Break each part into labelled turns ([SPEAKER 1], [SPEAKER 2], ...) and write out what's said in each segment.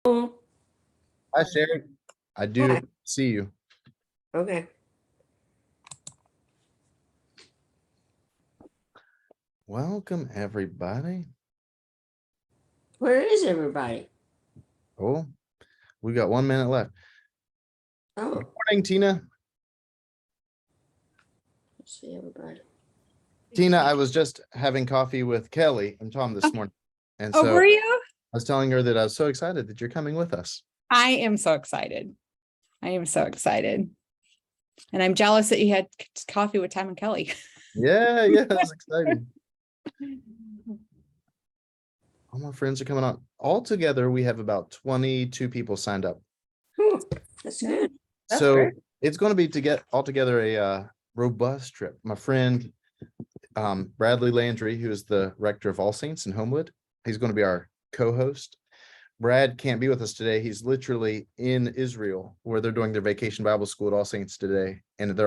[SPEAKER 1] Oh,
[SPEAKER 2] Hi, Sherry. I do
[SPEAKER 1] hi.
[SPEAKER 2] see you.
[SPEAKER 1] Okay.
[SPEAKER 2] Welcome, everybody.
[SPEAKER 1] Where is everybody?
[SPEAKER 2] Oh, we got 1 minute left.
[SPEAKER 1] Oh,
[SPEAKER 2] Good morning, Tina.
[SPEAKER 1] let's see everybody.
[SPEAKER 2] Tina, I was just having coffee with Kelly and Tom this morning. And
[SPEAKER 3] Oh,
[SPEAKER 2] so
[SPEAKER 3] were
[SPEAKER 2] I
[SPEAKER 3] you?
[SPEAKER 2] was telling her that I was so excited that you're coming with us.
[SPEAKER 3] I am so excited. I am so excited. And I'm jealous that you had coffee with Tom and Kelly.
[SPEAKER 2] Yeah, that's exciting. All my friends are coming on. All together, we have about 22 people signed up.
[SPEAKER 1] That's
[SPEAKER 3] Yeah.
[SPEAKER 1] good.
[SPEAKER 3] That's
[SPEAKER 2] So
[SPEAKER 3] great.
[SPEAKER 2] it's going to be to get all together a robust trip. My friend Bradley Landry, who is the rector of All Saints in Homewood, he's going to be our co-host. Brad can't be with us today. He's literally in Israel where they're doing their vacation Bible school at All Saints today. And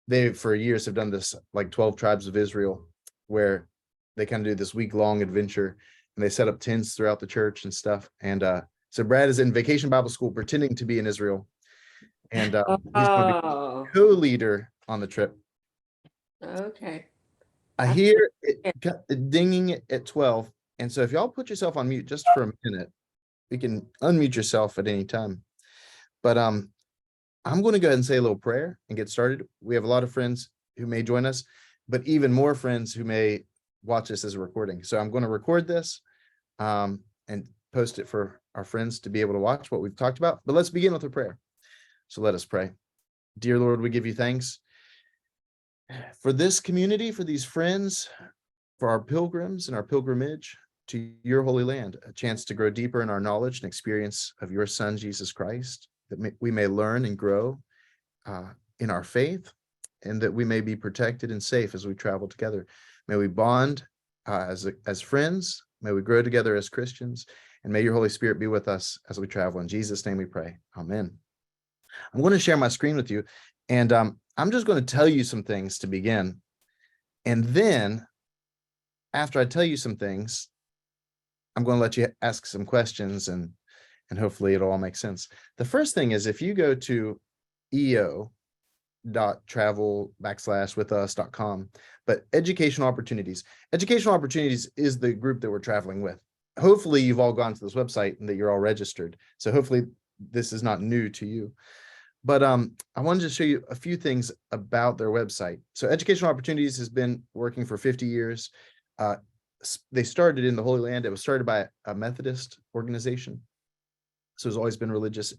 [SPEAKER 2] they for years have done this like 12 tribes of Israel where they kind of do this week-long adventure and they set up tents throughout the church and stuff. And so Brad is in vacation Bible school pretending to be in Israel. And he's going to be
[SPEAKER 1] Oh,
[SPEAKER 2] co-leader on the trip.
[SPEAKER 1] okay.
[SPEAKER 2] I hear it dinging at 12. And so if y'all put yourself on mute just for a minute, you can unmute yourself at any time. But I'm going to go ahead and say a little prayer and get started. We have a lot of friends who may join us, but even more friends who may watch this as a recording. So I'm going to record this and post it for our friends to be able to watch what we've talked about. But let's begin with a prayer. So let us pray. Dear Lord, we give you thanks for this community, for these friends, for our pilgrims and our pilgrimage to your holy land, a chance to grow deeper in our knowledge and experience of your Son, Jesus Christ, that we may learn and grow in our faith, and that we may be protected and safe as we travel together. May we bond as friends, may we grow together as Christians, and may your Holy Spirit be with us as we travel. In Jesus' name we pray. Amen. I'm going to share my screen with you, and I'm just going to tell you some things to begin. And then after I tell you some things, I'm going to let you ask some questions and hopefully it'll all make sense. The first thing is if you go to eo.travel/withus.com, but educational opportunities is the group that we're traveling with. Hopefully you've all gone to this website and that you're all registered. So hopefully this is not new to you. But I wanted to show you a few things about their website. So Educational Opportunities has been working for 50 years. They started in the Holy Land. It was started by a Methodist organization. So it's always been religious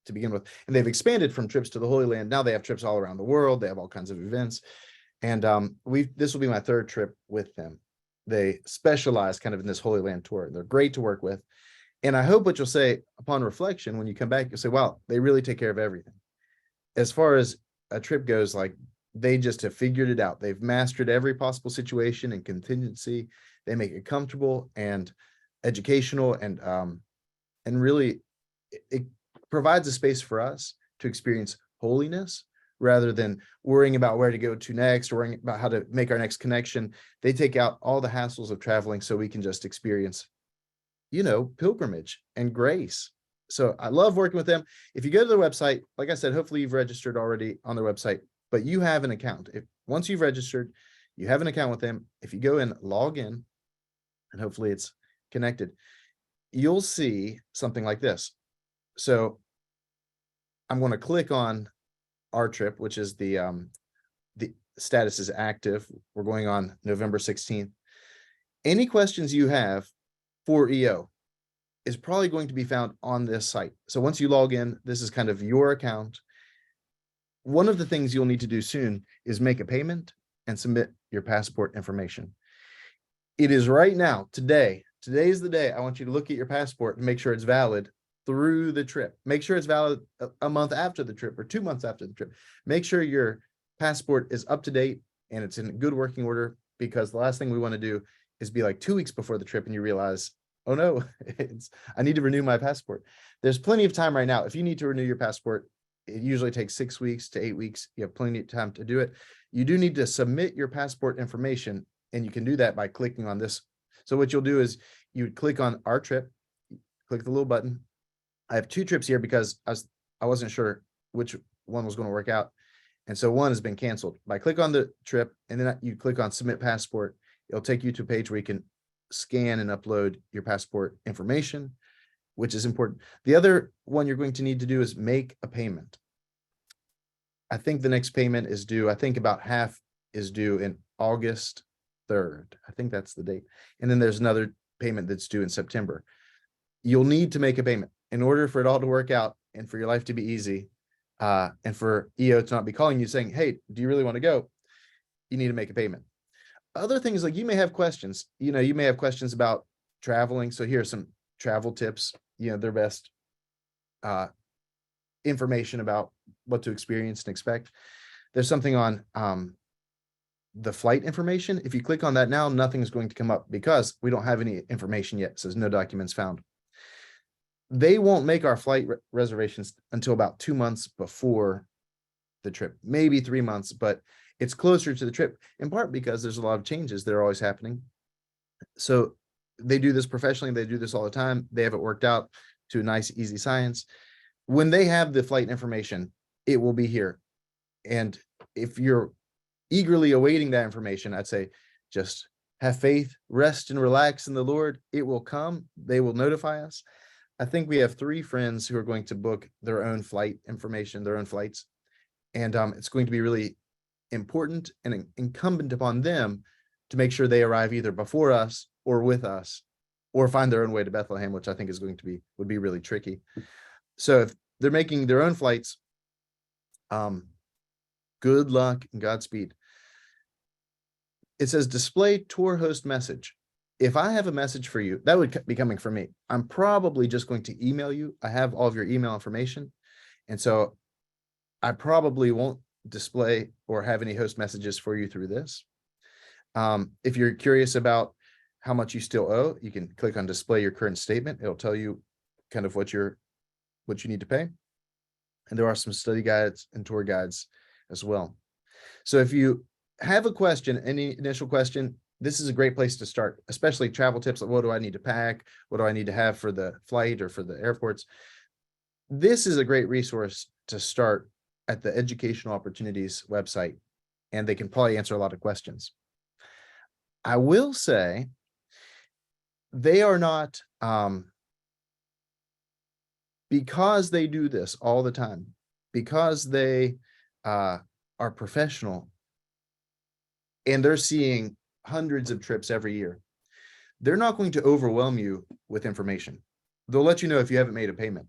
[SPEAKER 2] to begin with. And they've expanded from trips to the Holy Land. Now they have trips all around the world. They have all kinds of events. And this will be my third trip with them. They specialize kind of in this Holy Land tour. They're great to work with. And I hope what you'll say upon reflection, when you come back, you'll say, wow, they really take care of everything. As far as a trip goes, like they just have figured it out. They've mastered every possible situation and contingency. They make it comfortable and educational and really it provides a space for us to experience holiness rather than worrying about where to go to next, or worrying about how to make our next connection. They take out all the hassles of traveling so we can just experience pilgrimage and grace. So I love working with them. If you go to their website, like I said, hopefully you've registered already on their website, but you have an account. Once you've registered, you have an account with them. If you go and log in, and hopefully it's connected, you'll see something like this. So I'm going to click on our trip, which is the status is active. We're going on November 16th. Any questions you have for EO is probably going to be found on this site. So once you log in, this is kind of your account. One of the things you'll need to do soon is make a payment and submit your passport information. It is right now, today is the day I want you to look at your passport and make sure it's valid through the trip. Make sure it's valid a month after the trip or 2 months after the trip. Make sure your passport is up to date and it's in good working order, because the last thing we want to do is be like 2 weeks before the trip and you realize, oh no, I need to renew my passport. There's plenty of time right now. If you need to renew your passport, it usually takes 6 weeks to 8 weeks. You have plenty of time to do it. You do need to submit your passport information, and you can do that by clicking on this. So what you'll do is you would click on our trip, click the little button, I have 2 trips here because I wasn't sure which one was going to work out. And so one has been canceled. By click on the trip and then you click on submit passport, it'll take you to a page where you can scan and upload your passport information, which is important. The other one you're going to need to do is make a payment. I think the next payment is due, I think about half is due in August 3rd. I think that's the date. And then there's another payment that's due in September. You'll need to make a payment in order for it all to work out and for your life to be easy. And for EO to not be calling you saying, hey, do you really want to go? You need to make a payment. Other things like you may have questions, you may have questions about traveling. So here are some travel tips, their best information about what to experience and expect. There's something on the flight information. If you click on that now, nothing's going to come up because we don't have any information yet. It says no documents found. They won't make our flight reservations until about 2 months before the trip, maybe 3 months, but it's closer to the trip, in part because there's a lot of changes that are always happening. So they do this professionally. They do this all the time. They have it worked out to a nice, easy science. When they have the flight information, it will be here. And if you're eagerly awaiting that information, I'd say just have faith, rest and relax in the Lord. It will come. They will notify us. I think we have 3 friends who are going to book their own flight information, their own flights. And it's going to be really important and incumbent upon them to make sure they arrive either before us or with us or find their own way to Bethlehem, which I think is would be really tricky. So if they're making their own flights, good luck and Godspeed. It says display tour host message. If I have a message for you, that would be coming from me. I'm probably just going to email you. I have all of your email information. And so I probably won't display or have any host messages for you through this. If you're curious about how much you still owe, you can click on display your current statement. It'll tell you kind of what you need to pay. And there are some study guides and tour guides as well. So if you have a question, any initial question, this is a great place to start, especially travel tips. Like what do I need to pack? What do I need to have for the flight or for the airports? This is a great resource to start at the Educational Opportunities website, and they can probably answer a lot of questions. I will say they are not, because they do this all the time, because they are professional and they're seeing hundreds of trips every year, they're not going to overwhelm you with information. They'll let you know if you haven't made a payment,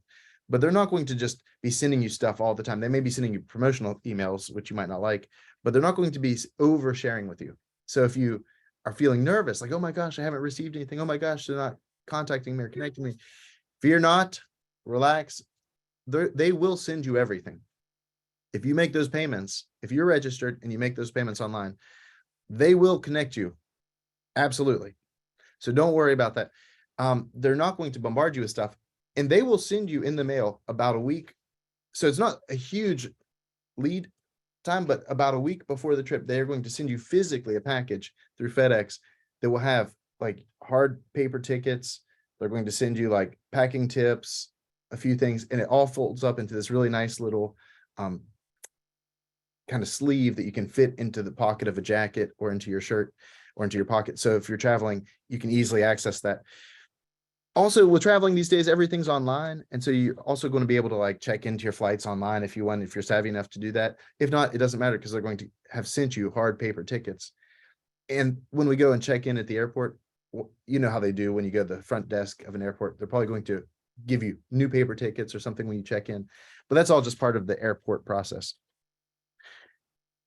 [SPEAKER 2] but they're not going to just be sending you stuff all the time. They may be sending you promotional emails, which you might not like, but they're not going to be oversharing with you. So if you are feeling nervous, like, oh my gosh, I haven't received anything. Oh my gosh, they're not contacting me or connecting me. Fear not, relax. They will send you everything. If you make those payments, if you're registered and you make those payments online, they will connect you. Absolutely. So don't worry about that. They're not going to bombard you with stuff, and they will send you in the mail about a week. So it's not a huge lead time, but about a week before the trip, they're going to send you physically a package through FedEx that will have like hard paper tickets. They're going to send you like packing tips, a few things, and it all folds up into this really nice little kind of sleeve that you can fit into the pocket of a jacket or into your shirt or into your pocket. So if you're traveling, you can easily access that. Also, with traveling these days, everything's online. And so you're also going to be able to like check into your flights online if you want, if you're savvy enough to do that. If not, it doesn't matter because they're going to have sent you hard paper tickets. And when we go and check in at the airport, you know how they do when you go to the front desk of an airport, they're probably going to give you new paper tickets or something when you check in, but that's all just part of the airport process.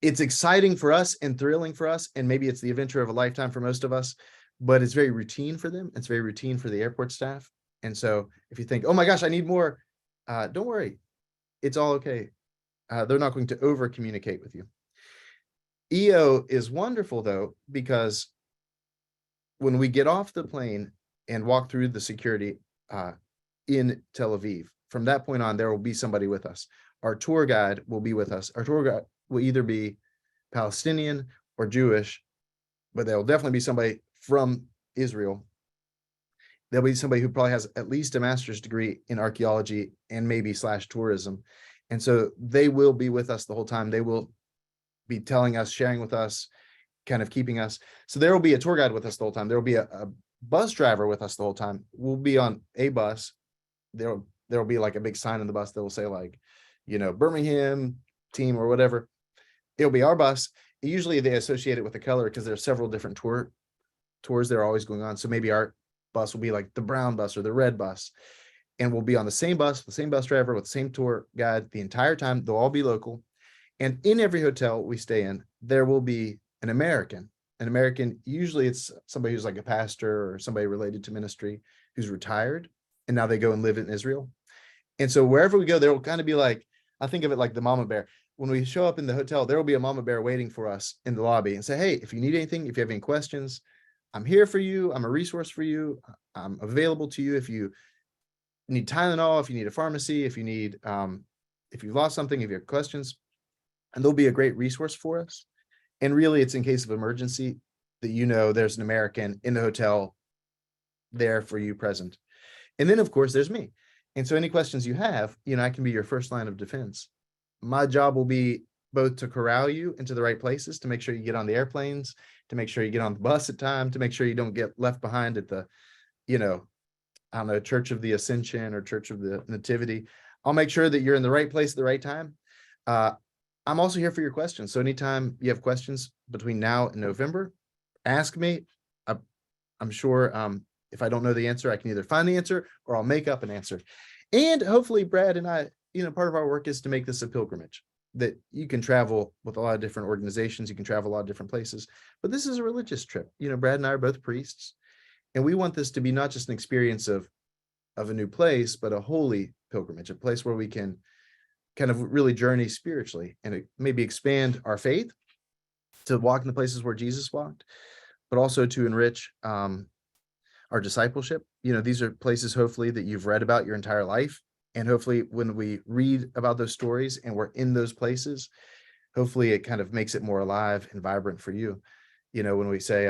[SPEAKER 2] It's exciting for us and thrilling for us, and maybe it's the adventure of a lifetime for most of us, but it's very routine for them. It's very routine for the airport staff. And so if you think, oh my gosh, I need more, don't worry. It's all okay. They're not going to over communicate with you. EO is wonderful though, because when we get off the plane and walk through the security in Tel Aviv, from that point on, there will be somebody with us. Our tour guide will be with us. Our tour guide will either be Palestinian or Jewish, but there'll definitely be somebody from Israel. there'll be somebody who probably has at least a master's degree in archaeology and maybe / tourism. And so they will be with us the whole time. They will be telling us, sharing with us, kind of keeping us. So there will be a tour guide with us the whole time. There will be a bus driver with us the whole time. We'll be on a bus. There'll be like a big sign on the bus that will say like, Birmingham team or whatever. It'll be our bus. Usually they associate it with the color because there's several different tours that are always going on. So maybe our bus will be like the brown bus or the red bus. And we'll be on the same bus, the same bus driver with the same tour guide the entire time. They'll all be local. And in every hotel we stay in, there will be an American. Usually it's somebody who's like a pastor or somebody related to ministry who's retired. And now they go and live in Israel. And so wherever we go, there will kind of be like, I think of it like the mama bear. When we show up in the hotel, there will be a mama bear waiting for us in the lobby and say, hey, if you need anything, if you have any questions, I'm here for you. I'm a resource for you. I'm available to you. If you need Tylenol, if you need a pharmacy, if you've lost something, if you have questions, and they'll be a great resource for us. And really it's in case of emergency that, there's an American in the hotel there for you present. And then of course there's me. And so any questions you have, I can be your first line of defense. My job will be both to corral you into the right places, to make sure you get on the airplanes, to make sure you get on the bus at time, to make sure you don't get left behind at the, Church of the Ascension or Church of the Nativity. I'll make sure that you're in the right place at the right time. I'm also here for your questions. So anytime you have questions between now and November, ask me. I'm sure if I don't know the answer, I can either find the answer or I'll make up an answer. And hopefully Brad and I, part of our work is to make this a pilgrimage, that you can travel with a lot of different organizations. You can travel a lot of different places, but this is a religious trip. Brad and I are both priests, and we want this to be not just an experience of a new place, but a holy pilgrimage, a place where we can kind of really journey spiritually and maybe expand our faith to walk in the places where Jesus walked, but also to enrich our discipleship. These are places hopefully that you've read about your entire life. And hopefully when we read about those stories and we're in those places, hopefully it kind of makes it more alive and vibrant for you. When we say,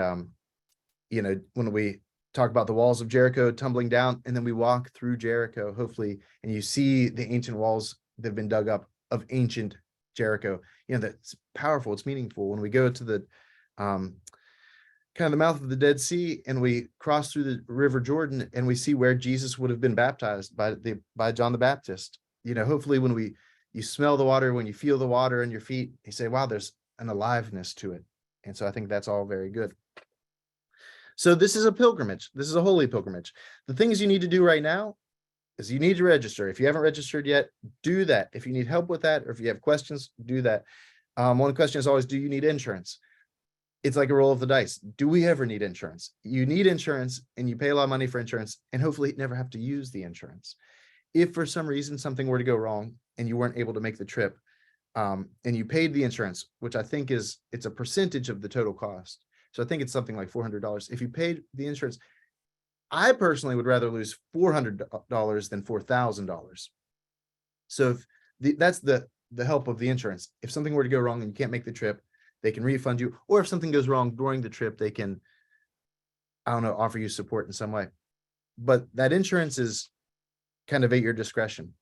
[SPEAKER 2] when we talk about the walls of Jericho tumbling down and then we walk through Jericho, hopefully, and you see the ancient walls that have been dug up of ancient Jericho, that's powerful. It's meaningful. When we go to the kind of the mouth of the Dead Sea and we cross through the River Jordan and we see where Jesus would have been baptized by John the Baptist, hopefully when you smell the water, when you feel the water in your feet, you say, wow, there's an aliveness to it. And so I think that's all very good. So this is a pilgrimage. This is a holy pilgrimage. The things you need to do right now is you need to register. If you haven't registered yet, do that. If you need help with that, or if you have questions, do that. One question is always, do you need insurance? It's like a roll of the dice. Do we ever need insurance? You need insurance and you pay a lot of money for insurance and hopefully never have to use the insurance. If for some reason something were to go wrong and you weren't able to make the trip, and you paid the insurance, which I think it's a percentage of the total cost. So I think it's something like $400. If you paid the insurance, I personally would rather lose $400 than $4,000. So if that's the help of the insurance. If something were to go wrong and you can't make the trip, they can refund you. Or if something goes wrong during the trip, they can, offer you support in some way. But that insurance is kind of at your discretion.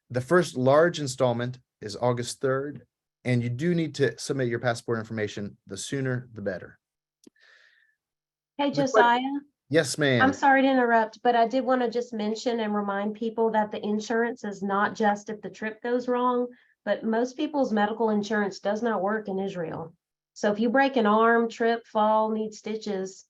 [SPEAKER 2] The first large installment is August 3rd, and you do need to submit your passport information. The sooner, the better.
[SPEAKER 4] Hey, Josiah,
[SPEAKER 2] Yes, ma'am.
[SPEAKER 4] I'm sorry to interrupt, but I did want to just mention and remind people that the insurance is not just if the trip goes wrong, but most people's medical insurance does not work in Israel. So if you break an arm, trip, fall, need stitches,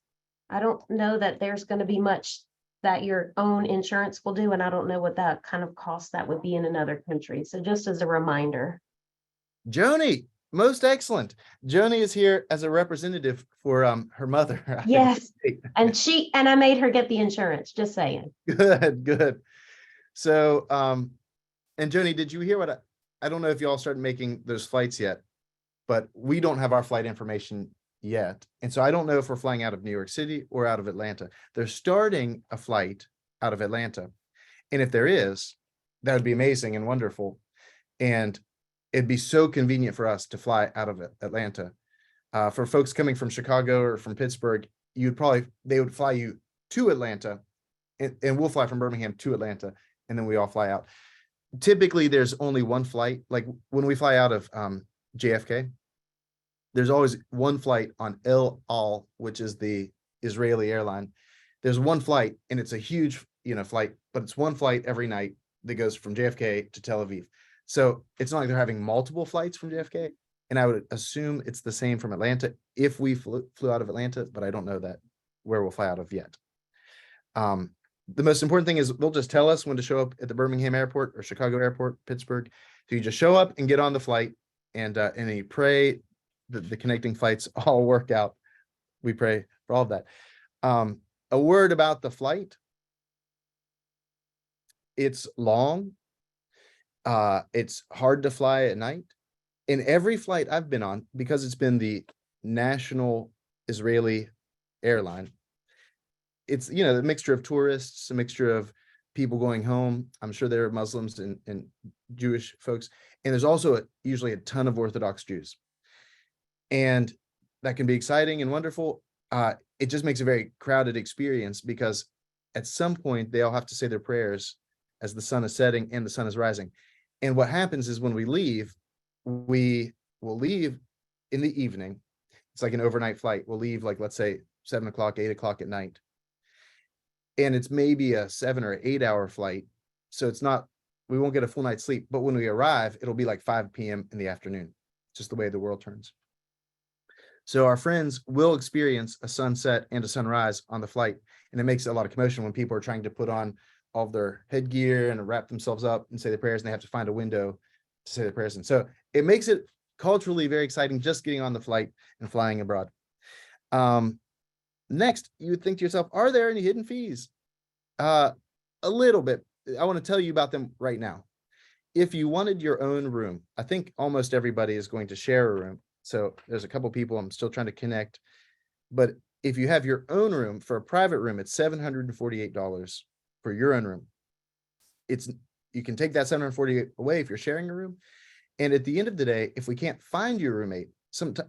[SPEAKER 4] I don't know that there's going to be much that your own insurance will do. And I don't know what that kind of cost that would be in another country. So just as a reminder.
[SPEAKER 2] Joni, most excellent. Joni is here as a representative for her mother.
[SPEAKER 4] Yes. And I made her get the insurance, just saying.
[SPEAKER 2] Good. So, and Joni, did you hear what I don't know if y'all started making those flights yet, but we don't have our flight information yet. And so I don't know if we're flying out of New York City or out of Atlanta. They're starting a flight out of Atlanta. And if there is, that would be amazing and wonderful. And it'd be so convenient for us to fly out of Atlanta. For folks coming from Chicago or from Pittsburgh, they would fly you to Atlanta and we'll fly from Birmingham to Atlanta, and then we all fly out. Typically, there's only one flight. Like when we fly out of JFK, there's always one flight on El Al, which is the Israeli airline. There's one flight, and it's a huge, flight, but it's one flight every night that goes from JFK to Tel Aviv. So it's not like they're having multiple flights from JFK. And I would assume it's the same from Atlanta if we flew out of Atlanta, but I don't know that where we'll fly out of yet. The most important thing is they'll just tell us when to show up at the Birmingham airport or Chicago airport, Pittsburgh. So you just show up and get on the flight, and you pray that the connecting flights all work out. We pray for all of that. A word about the flight. It's long. It's hard to fly at night. In every flight I've been on, because it's been the national Israeli airline, it's, a mixture of tourists, a mixture of people going home. I'm sure there are Muslims and Jewish folks. And there's also usually a ton of Orthodox Jews. And that can be exciting and wonderful. It just makes a very crowded experience because at some point they all have to say their prayers as the sun is setting and the sun is rising. And what happens is when we will leave in the evening. It's like an overnight flight. We'll leave like, let's say 7 o'clock, 8 o'clock at night. And it's maybe a 7 or 8 hour flight. So we won't get a full night's sleep, but when we arrive, it'll be like 5 p.m. in the afternoon, just the way the world turns. So our friends will experience a sunset and a sunrise on the flight. And it makes a lot of commotion when people are trying to put on all of their headgear and wrap themselves up and say their prayers, and they have to find a window to say their prayers. And so it makes it culturally very exciting just getting on the flight and flying abroad. Next, you would think to yourself, are there any hidden fees? A little bit. I want to tell you about them right now. If you wanted your own room, I think almost everybody is going to share a room. So there's a couple people I'm still trying to connect. But if you have your own room, for a private room, it's $748 for your own room. You can take that $748 away if you're sharing a room. And at the end of the day, if we can't find your roommate,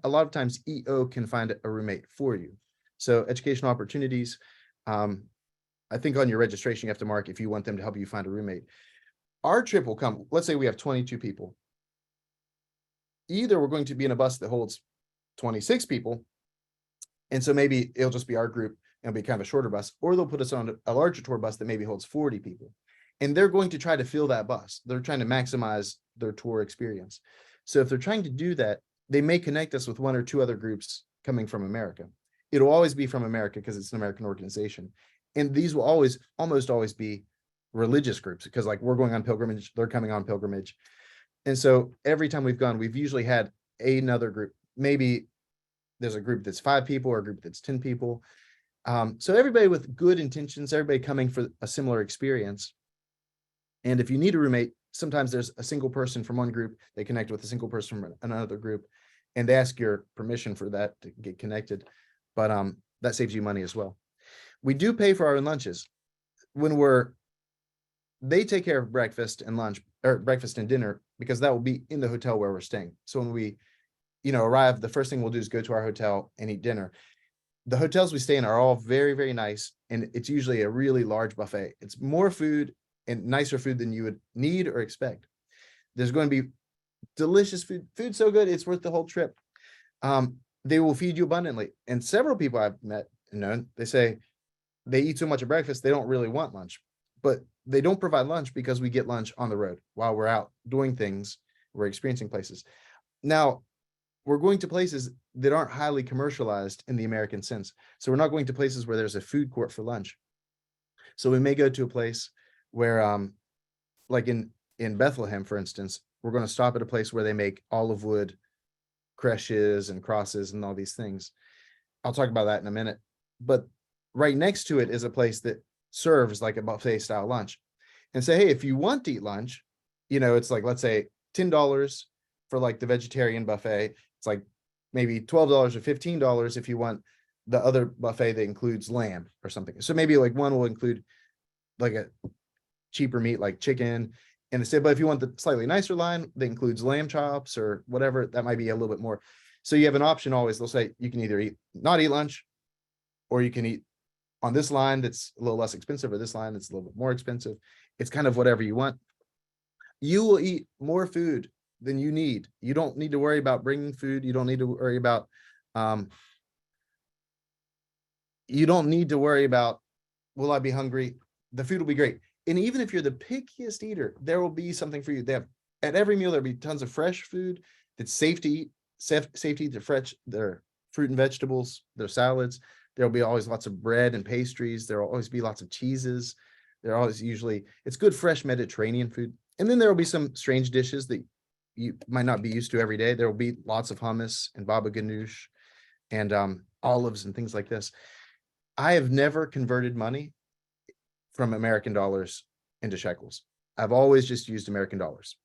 [SPEAKER 2] a lot of times EO can find a roommate for you. So educational opportunities, I think on your registration, you have to mark if you want them to help you find a roommate. Our trip will come, let's say we have 22 people. Either we're going to be in a bus that holds 26 people, and so maybe it'll just be our group and it'll be kind of a shorter bus, or they'll put us on a larger tour bus that maybe holds 40 people. And they're going to try to fill that bus. They're trying to maximize their tour experience. So if they're trying to do that, they may connect us with 1 or 2 other groups coming from America. It'll always be from America because it's an American organization. And these will almost always be religious groups, because like we're going on pilgrimage, they're coming on pilgrimage. And so every time we've gone, we've usually had another group. Maybe there's a group that's 5 people or a group that's 10 people. So everybody with good intentions, everybody coming for a similar experience. And if you need a roommate, sometimes there's a single person from one group, they connect with a single person from another group, and they ask your permission for that to get connected. But that saves you money as well. We do pay for our own lunches. They take care of breakfast and lunch, or breakfast and dinner, because that will be in the hotel where we're staying. So when we, arrive, the first thing we'll do is go to our hotel and eat dinner. The hotels we stay in are all very, very nice. And it's usually a really large buffet. It's more food and nicer food than you would need or expect. There's going to be delicious food. Food's so good, it's worth the whole trip. They will feed you abundantly. And several people I've met and known, they say they eat so much at breakfast, they don't really want lunch. But they don't provide lunch because we get lunch on the road while we're out doing things, we're experiencing places. Now, we're going to places that aren't highly commercialized in the American sense. So we're not going to places where there's a food court for lunch. So we may go to a place where, like in Bethlehem, for instance, we're going to stop at a place where they make olive wood creches and crosses and all these things. I'll talk about that in a minute. But right next to it is a place that serves like a buffet style lunch, and say, hey, if you want to eat lunch, it's like, let's say $10 for like the vegetarian buffet. It's like maybe $12 or $15 if you want the other buffet that includes lamb or something. So maybe like one will include like a cheaper meat like chicken, and they say, but if you want the slightly nicer line that includes lamb chops or whatever, that might be a little bit more. So you have an option always. They'll say you can either not eat lunch, or you can eat on this line that's a little less expensive, or this line that's a little bit more expensive. It's kind of whatever you want. You will eat more food than you need. You don't need to worry about bringing food. You don't need to worry about, will I be hungry? The food will be great. And even if you're the pickiest eater, there will be something for you. They have, at every meal, there'll be tons of fresh food that's safe to eat, safe to eat. They're fresh, their fruit and vegetables, their salads. There'll be always lots of bread and pastries. There will always be lots of cheeses. There are always it's good, fresh Mediterranean food. And then there will be some strange dishes that you might not be used to every day. There will be lots of hummus and baba ganoush and olives and things like this. I have never converted money from American dollars into shekels. I've always just used American dollars.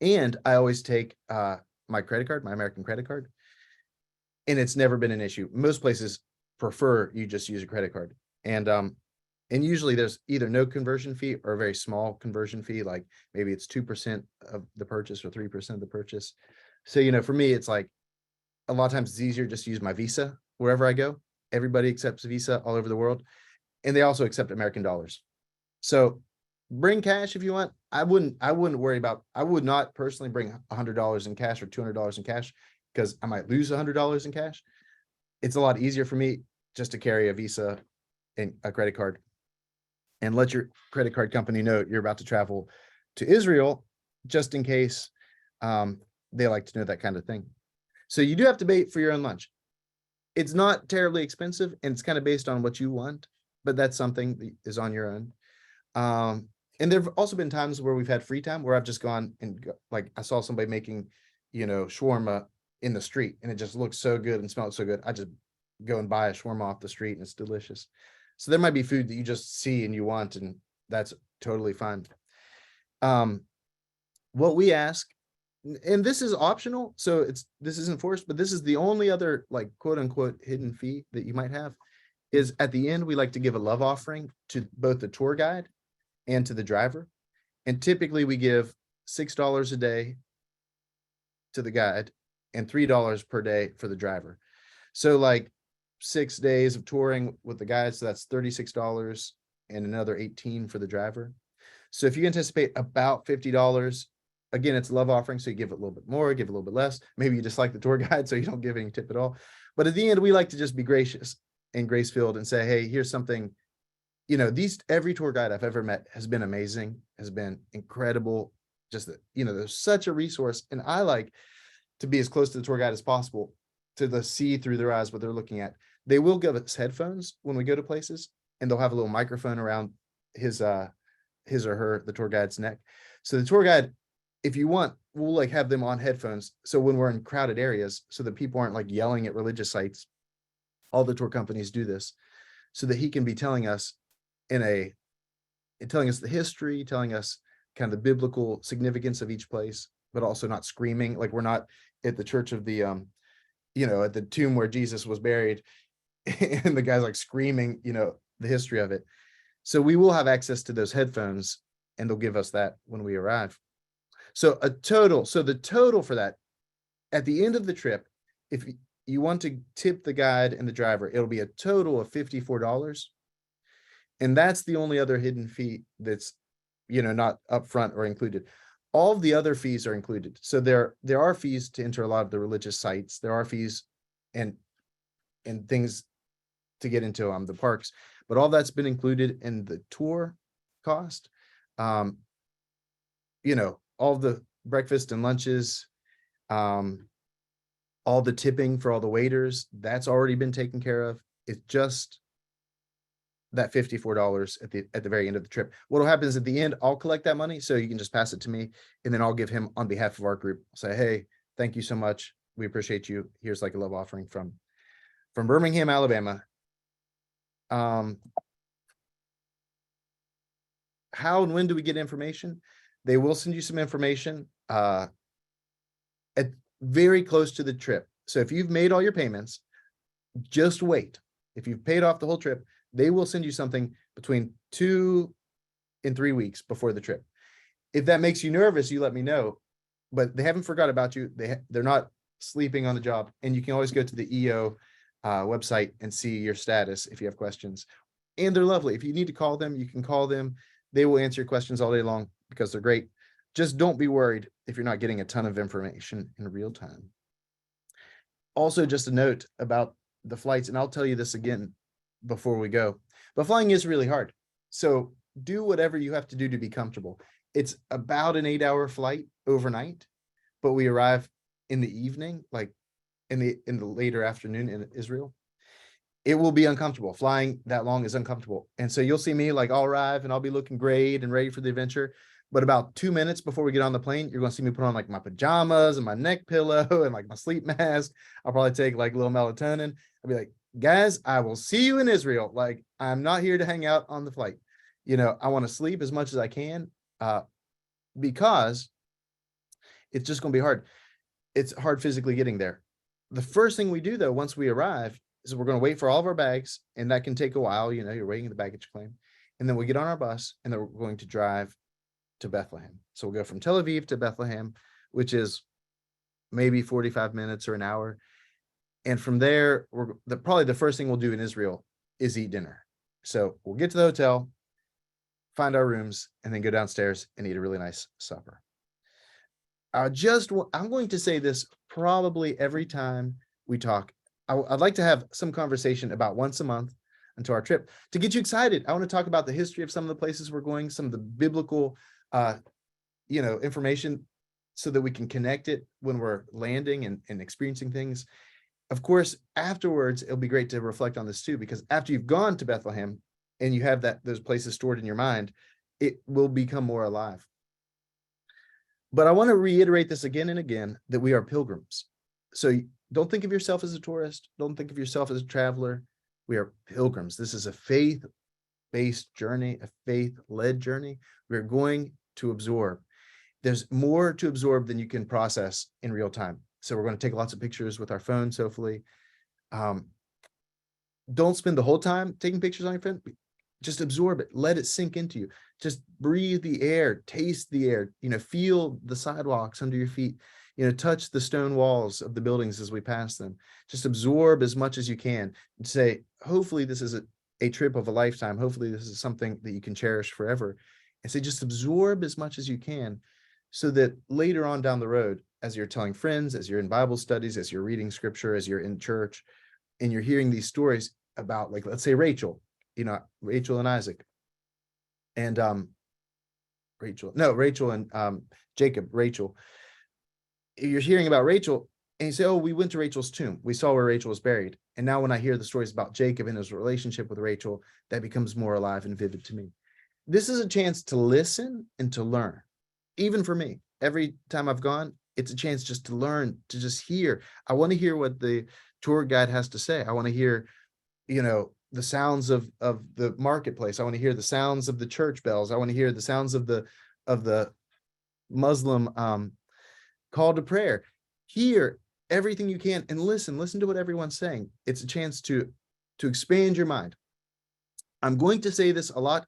[SPEAKER 2] And I always take my credit card, my American credit card, and it's never been an issue. Most places prefer you just use a credit card. And usually there's either no conversion fee or a very small conversion fee, like maybe it's 2% of the purchase or 3% of the purchase. So, for me, it's like a lot of times it's easier just to use my Visa wherever I go. Everybody accepts Visa all over the world, and they also accept American dollars. So bring cash if you want. I wouldn't worry about, I would not personally bring $100 in cash or $200 in cash because I might lose $100 in cash. It's a lot easier for me just to carry a Visa and a credit card and let your credit card company know you're about to travel to Israel, just in case they like to know that kind of thing. So you do have to pay for your own lunch. It's not terribly expensive, and it's kind of based on what you want, but that's something that is on your own. And there've also been times where we've had free time where I've just gone and like I saw somebody making, shawarma in the street, and it just looks so good and smelled so good. I just go and buy a shawarma off the street, and it's delicious. So there might be food that you just see and you want, and that's totally fine. What we ask, and this is optional, so this isn't forced, but this is the only other like quote unquote hidden fee that you might have, is at the end, we like to give a love offering to both the tour guide and to the driver. And typically we give $6 a day to the guide and $3 per day for the driver. So like 6 days of touring with the guide, so that's $36 and another $18 for the driver. So if you anticipate about $50, again, it's a love offering, so you give it a little bit more, give a little bit less. Maybe you just like the tour guide, so you don't give any tip at all. But at the end, we like to just be gracious and grace-filled and say, hey, here's something, every tour guide I've ever met has been amazing, has been incredible. Just that, there's such a resource, and I like to be as close to the tour guide as possible to see through their eyes what they're looking at. They will give us headphones when we go to places, and they'll have a little microphone around his or her, the tour guide's neck. So the tour guide, if you want, we'll like have them on headphones. So when we're in crowded areas, so that people aren't like yelling at religious sites, all the tour companies do this so that he can be telling us telling us the history, telling us kind of the biblical significance of each place, but also not screaming. Like we're not at the church of the, at the tomb where Jesus was buried and the guy's like screaming, the history of it. So we will have access to those headphones, and they'll give us that when we arrive. So the total for that at the end of the trip, if you want to tip the guide and the driver, it'll be a total of $54. And that's the only other hidden fee that's, not upfront or included. All of the other fees are included. So there are fees to enter a lot of the religious sites. There are fees and things to get into the parks, but all that's been included in the tour cost. All the breakfast and lunches, all the tipping for all the waiters, that's already been taken care of. It's just that $54 at the very end of the trip. What'll happen is at the end, I'll collect that money, so you can just pass it to me, and then I'll give him on behalf of our group. Say, hey, thank you so much. We appreciate you. Here's like a love offering from Birmingham, Alabama. How and when do we get information? They will send you some information at very close to the trip. So if you've made all your payments, just wait. If you've paid off the whole trip, they will send you something between 2 and 3 weeks before the trip. If that makes you nervous, you let me know. But they haven't forgot about you. They're not sleeping on the job. And you can always go to the EO website and see your status if you have questions. And they're lovely. If you need to call them, you can call them. They will answer your questions all day long because they're great. Just don't be worried if you're not getting a ton of information in real time. Also, just a note about the flights, and I'll tell you this again before we go, but flying is really hard. So do whatever you have to do to be comfortable. It's about an 8-hour flight overnight, but we arrive in the evening, like in the later afternoon in Israel. It will be uncomfortable. Flying that long is uncomfortable. And so you'll see me like I'll arrive and I'll be looking great and ready for the adventure. But about 2 minutes before we get on the plane, you're going to see me put on like my pajamas and my neck pillow and like my sleep mask. I'll probably take like a little melatonin. I'll be like, guys, I will see you in Israel. Like, I'm not here to hang out on the flight. You know, I want to sleep as much as I can because it's just going to be hard. It's hard physically getting there. The first thing we do though, once we arrive, is we're going to wait for all of our bags, and that can take a while. You know, you're waiting the baggage claim, and then we get on our bus, and then we're going to drive to Bethlehem. So we'll go from Tel Aviv to Bethlehem, which is maybe 45 minutes or an hour. And from there, probably the first thing we'll do in Israel is eat dinner. So we'll get to the hotel, find our rooms, and then go downstairs and eat a really nice supper. I'm going to say this probably every time we talk. I'd like to have some conversation about once a month until our trip to get you excited. I want to talk about the history of some of the places we're going, some of the biblical, information, so that we can connect it when we're landing and experiencing things. Of course, afterwards, it'll be great to reflect on this too, because after you've gone to Bethlehem and you have those places stored in your mind, it will become more alive. But I want to reiterate this again and again, that we are pilgrims. So don't think of yourself as a tourist. Don't think of yourself as a traveler. We are pilgrims. This is a faith-based journey, a faith-led journey. We're going to absorb. There's more to absorb than you can process in real time. So we're going to take lots of pictures with our phones, hopefully. Don't spend the whole time taking pictures on your phone. Just absorb it. Let it sink into you. Just breathe the air, taste the air, feel the sidewalks under your feet, touch the stone walls of the buildings as we pass them. Just absorb as much as you can and say, hopefully this is a trip of a lifetime. Hopefully this is something that you can cherish forever. And say, just absorb as much as you can, so that later on down the road, as you're telling friends, as you're in Bible studies, as you're reading scripture, as you're in church, and you're hearing these stories about, like, let's say Rachel and Isaac, and Rachel and Jacob, Rachel. You're hearing about Rachel and you say, oh, we went to Rachel's tomb. We saw where Rachel was buried. And now when I hear the stories about Jacob and his relationship with Rachel, that becomes more alive and vivid to me. This is a chance to listen and to learn. Even for me, every time I've gone, it's a chance just to learn, to just hear. I want to hear what the tour guide has to say. I want to hear, the sounds of the marketplace. I want to hear the sounds of the church bells. I want to hear the sounds of the Muslim call to prayer. Hear everything you can and listen to what everyone's saying. It's a chance to expand your mind. I'm going to say this a lot,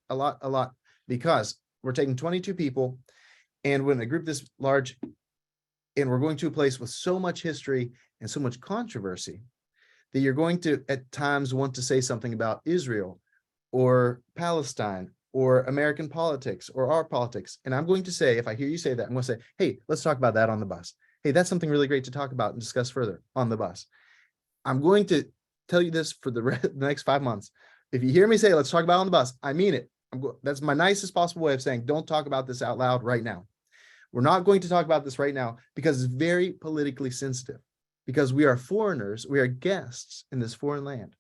[SPEAKER 2] because we're taking 22 people, and when a group this large, and we're going to a place with so much history and so much controversy, that you're going to at times want to say something about Israel or Palestine or American politics or our politics. And I'm going to say, if I hear you say that, I'm going to say, hey, let's talk about that on the bus. Hey, that's something really great to talk about and discuss further on the bus. I'm going to tell you this for the next 5 months. If you hear me say, let's talk about it on the bus, I mean it. That's my nicest possible way of saying, don't talk about this out loud right now. We're not going to talk about this right now because it's very politically sensitive, because we are foreigners, we are guests in this foreign land.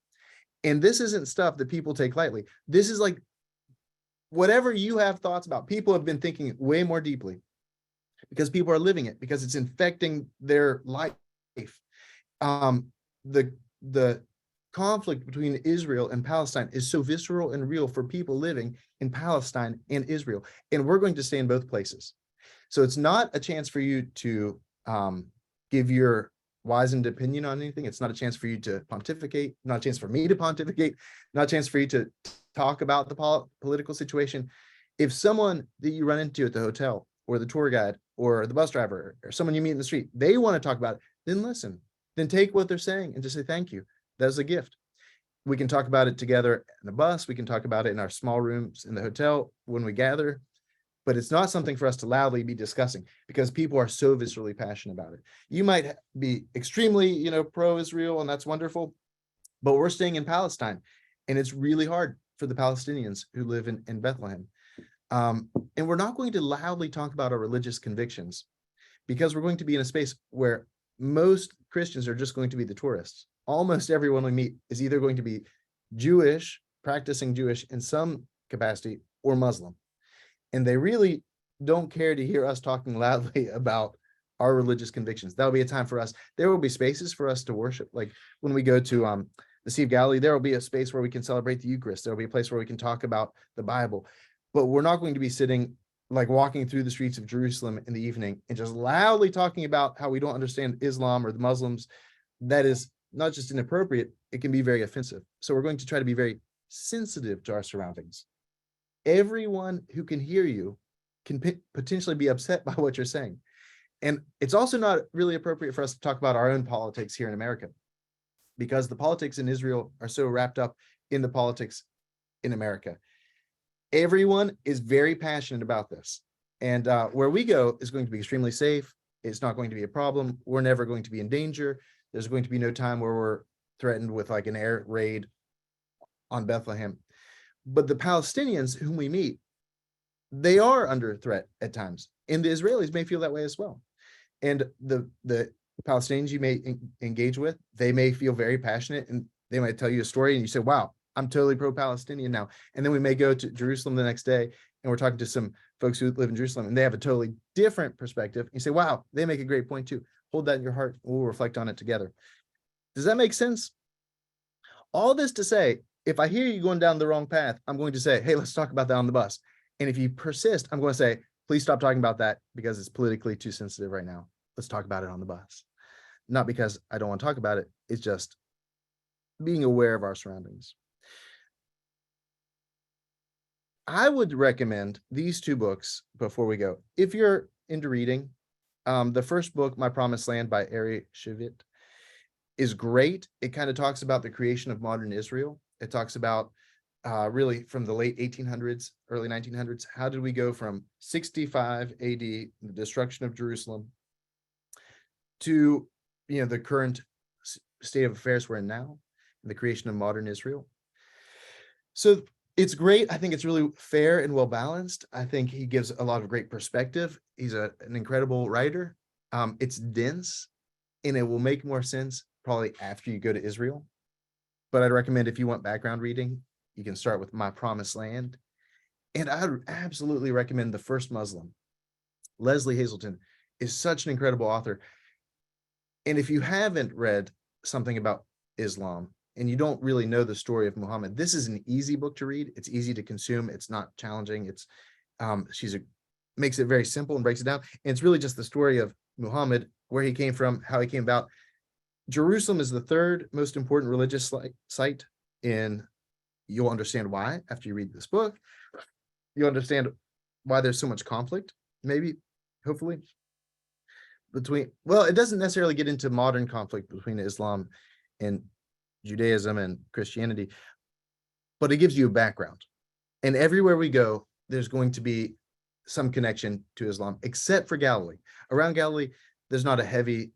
[SPEAKER 2] And this isn't stuff that people take lightly. This is like, whatever you have thoughts about, people have been thinking way more deeply, because people are living it, because it's infecting their life. The conflict between Israel and Palestine is so visceral and real for people living in Palestine and Israel. And we're going to stay in both places. So it's not a chance for you to give your wizened opinion on anything. It's not a chance for you to pontificate, not a chance for me to pontificate, not a chance for you to talk about the political situation. If someone that you run into at the hotel or the tour guide or the bus driver or someone you meet in the street, they want to talk about it, then listen, then take what they're saying and just say, thank you. That's a gift. We can talk about it together in the bus. We can talk about it in our small rooms in the hotel when we gather, but it's not something for us to loudly be discussing because people are so viscerally passionate about it. You might be extremely, pro-Israel, and that's wonderful, but we're staying in Palestine, and it's really hard for the Palestinians who live in Bethlehem. And we're not going to loudly talk about our religious convictions because we're going to be in a space where most Christians are just going to be the tourists. Almost everyone we meet is either going to be Jewish, practicing Jewish in some capacity, or Muslim. And they really don't care to hear us talking loudly about our religious convictions. That'll be a time for us. There will be spaces for us to worship. Like when we go to the Sea of Galilee, there will be a space where we can celebrate the Eucharist. There will be a place where we can talk about the Bible. But we're not going to be sitting, like walking through the streets of Jerusalem in the evening and just loudly talking about how we don't understand Islam or the Muslims. That is not just inappropriate, it can be very offensive. So we're going to try to be very sensitive to our surroundings. Everyone who can hear you can potentially be upset by what you're saying. And it's also not really appropriate for us to talk about our own politics here in America, because the politics in Israel are so wrapped up in the politics in America. Everyone is very passionate about this. And where we go is going to be extremely safe. It's not going to be a problem. We're never going to be in danger. There's going to be no time where we're threatened with like an air raid on Bethlehem. But the Palestinians whom we meet, they are under threat at times. And the Israelis may feel that way as well. And the Palestinians you may engage with, they may feel very passionate and they might tell you a story and you say, wow, I'm totally pro-Palestinian now. And then we may go to Jerusalem the next day and we're talking to some folks who live in Jerusalem and they have a totally different perspective. You say, wow, they make a great point too. Hold that in your heart. We'll reflect on it together. Does that make sense? All this to say, if I hear you going down the wrong path, I'm going to say, hey, let's talk about that on the bus. And if you persist, I'm going to say, please stop talking about that because it's politically too sensitive right now. Let's talk about it on the bus. Not because I don't want to talk about it. It's just being aware of our surroundings. I would recommend these two books before we go. If you're into reading, the first book, My Promised Land by Ari Shevit, is great. It kind of talks about the creation of modern Israel. It talks about really from the late 1800s, early 1900s. How did we go from 65 AD, the destruction of Jerusalem, to the current state of affairs we're in now, the creation of modern Israel. So it's great. I think it's really fair and well balanced. I think he gives a lot of great perspective. He's an incredible writer. It's dense and it will make more sense probably after you go to Israel. But I'd recommend if you want background reading, you can start with My Promised Land. And I would absolutely recommend The First Muslim. Leslie Hazelton is such an incredible author. And if you haven't read something about Islam and you don't really know the story of Muhammad, this is an easy book to read. It's easy to consume. It's not challenging. It's makes it very simple and breaks it down. And it's really just the story of Muhammad, where he came from, how he came about. Jerusalem is the third most important religious site, and you'll understand why after you read this book. You'll understand why there's so much conflict, maybe, hopefully. It doesn't necessarily get into modern conflict between Islam and Judaism and Christianity, but it gives you a background. And everywhere we go, there's going to be some connection to Islam, except for Galilee. Around Galilee, there's not a heavy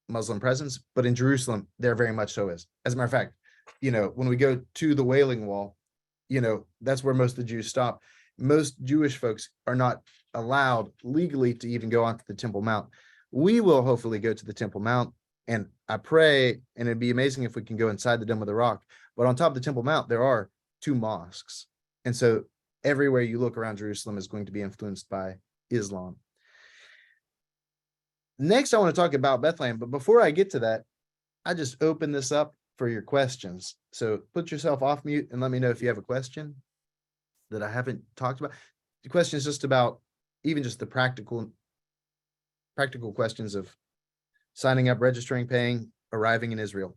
[SPEAKER 2] Muslim presence, but in Jerusalem, there very much so is. As a matter of fact, when we go to the Wailing Wall, that's where most of the Jews stop. Most Jewish folks are not allowed legally to even go onto the Temple Mount. We will hopefully go to the Temple Mount, and I pray, and it'd be amazing if we can go inside the Dome of the Rock. But on top of the Temple Mount, there are 2 mosques. And so everywhere you look around Jerusalem is going to be influenced by Islam. Next, I want to talk about Bethlehem. But before I get to that, I just open this up for your questions. So put yourself off mute and let me know if you have a question that I haven't talked about. The question is just about even just the practical questions of signing up, registering, paying, arriving in Israel.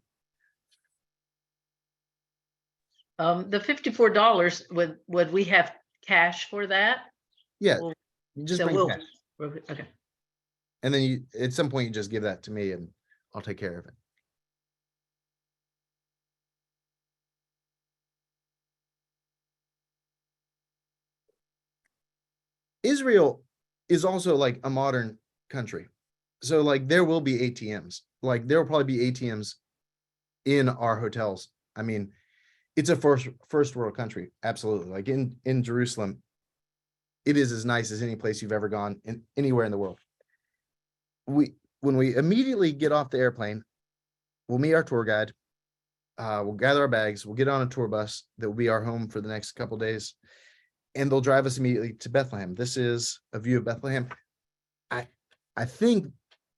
[SPEAKER 5] The $54, would we have cash for that?
[SPEAKER 2] Yeah,
[SPEAKER 5] Well,
[SPEAKER 2] you just
[SPEAKER 5] so
[SPEAKER 2] bring cash.
[SPEAKER 5] Okay.
[SPEAKER 2] And then you, at some point, you just give that to me and I'll take care of it. Israel is also like a modern country. So like there will be ATMs. Like there will probably be ATMs in our hotels. I mean, it's a first world country. Absolutely. Like in Jerusalem, it is as nice as any place you've ever gone in anywhere in the world. When we immediately get off the airplane, we'll meet our tour guide. We'll gather our bags. We'll get on a tour bus that will be our home for the next couple days, and they'll drive us immediately to Bethlehem. This is a view of Bethlehem. I think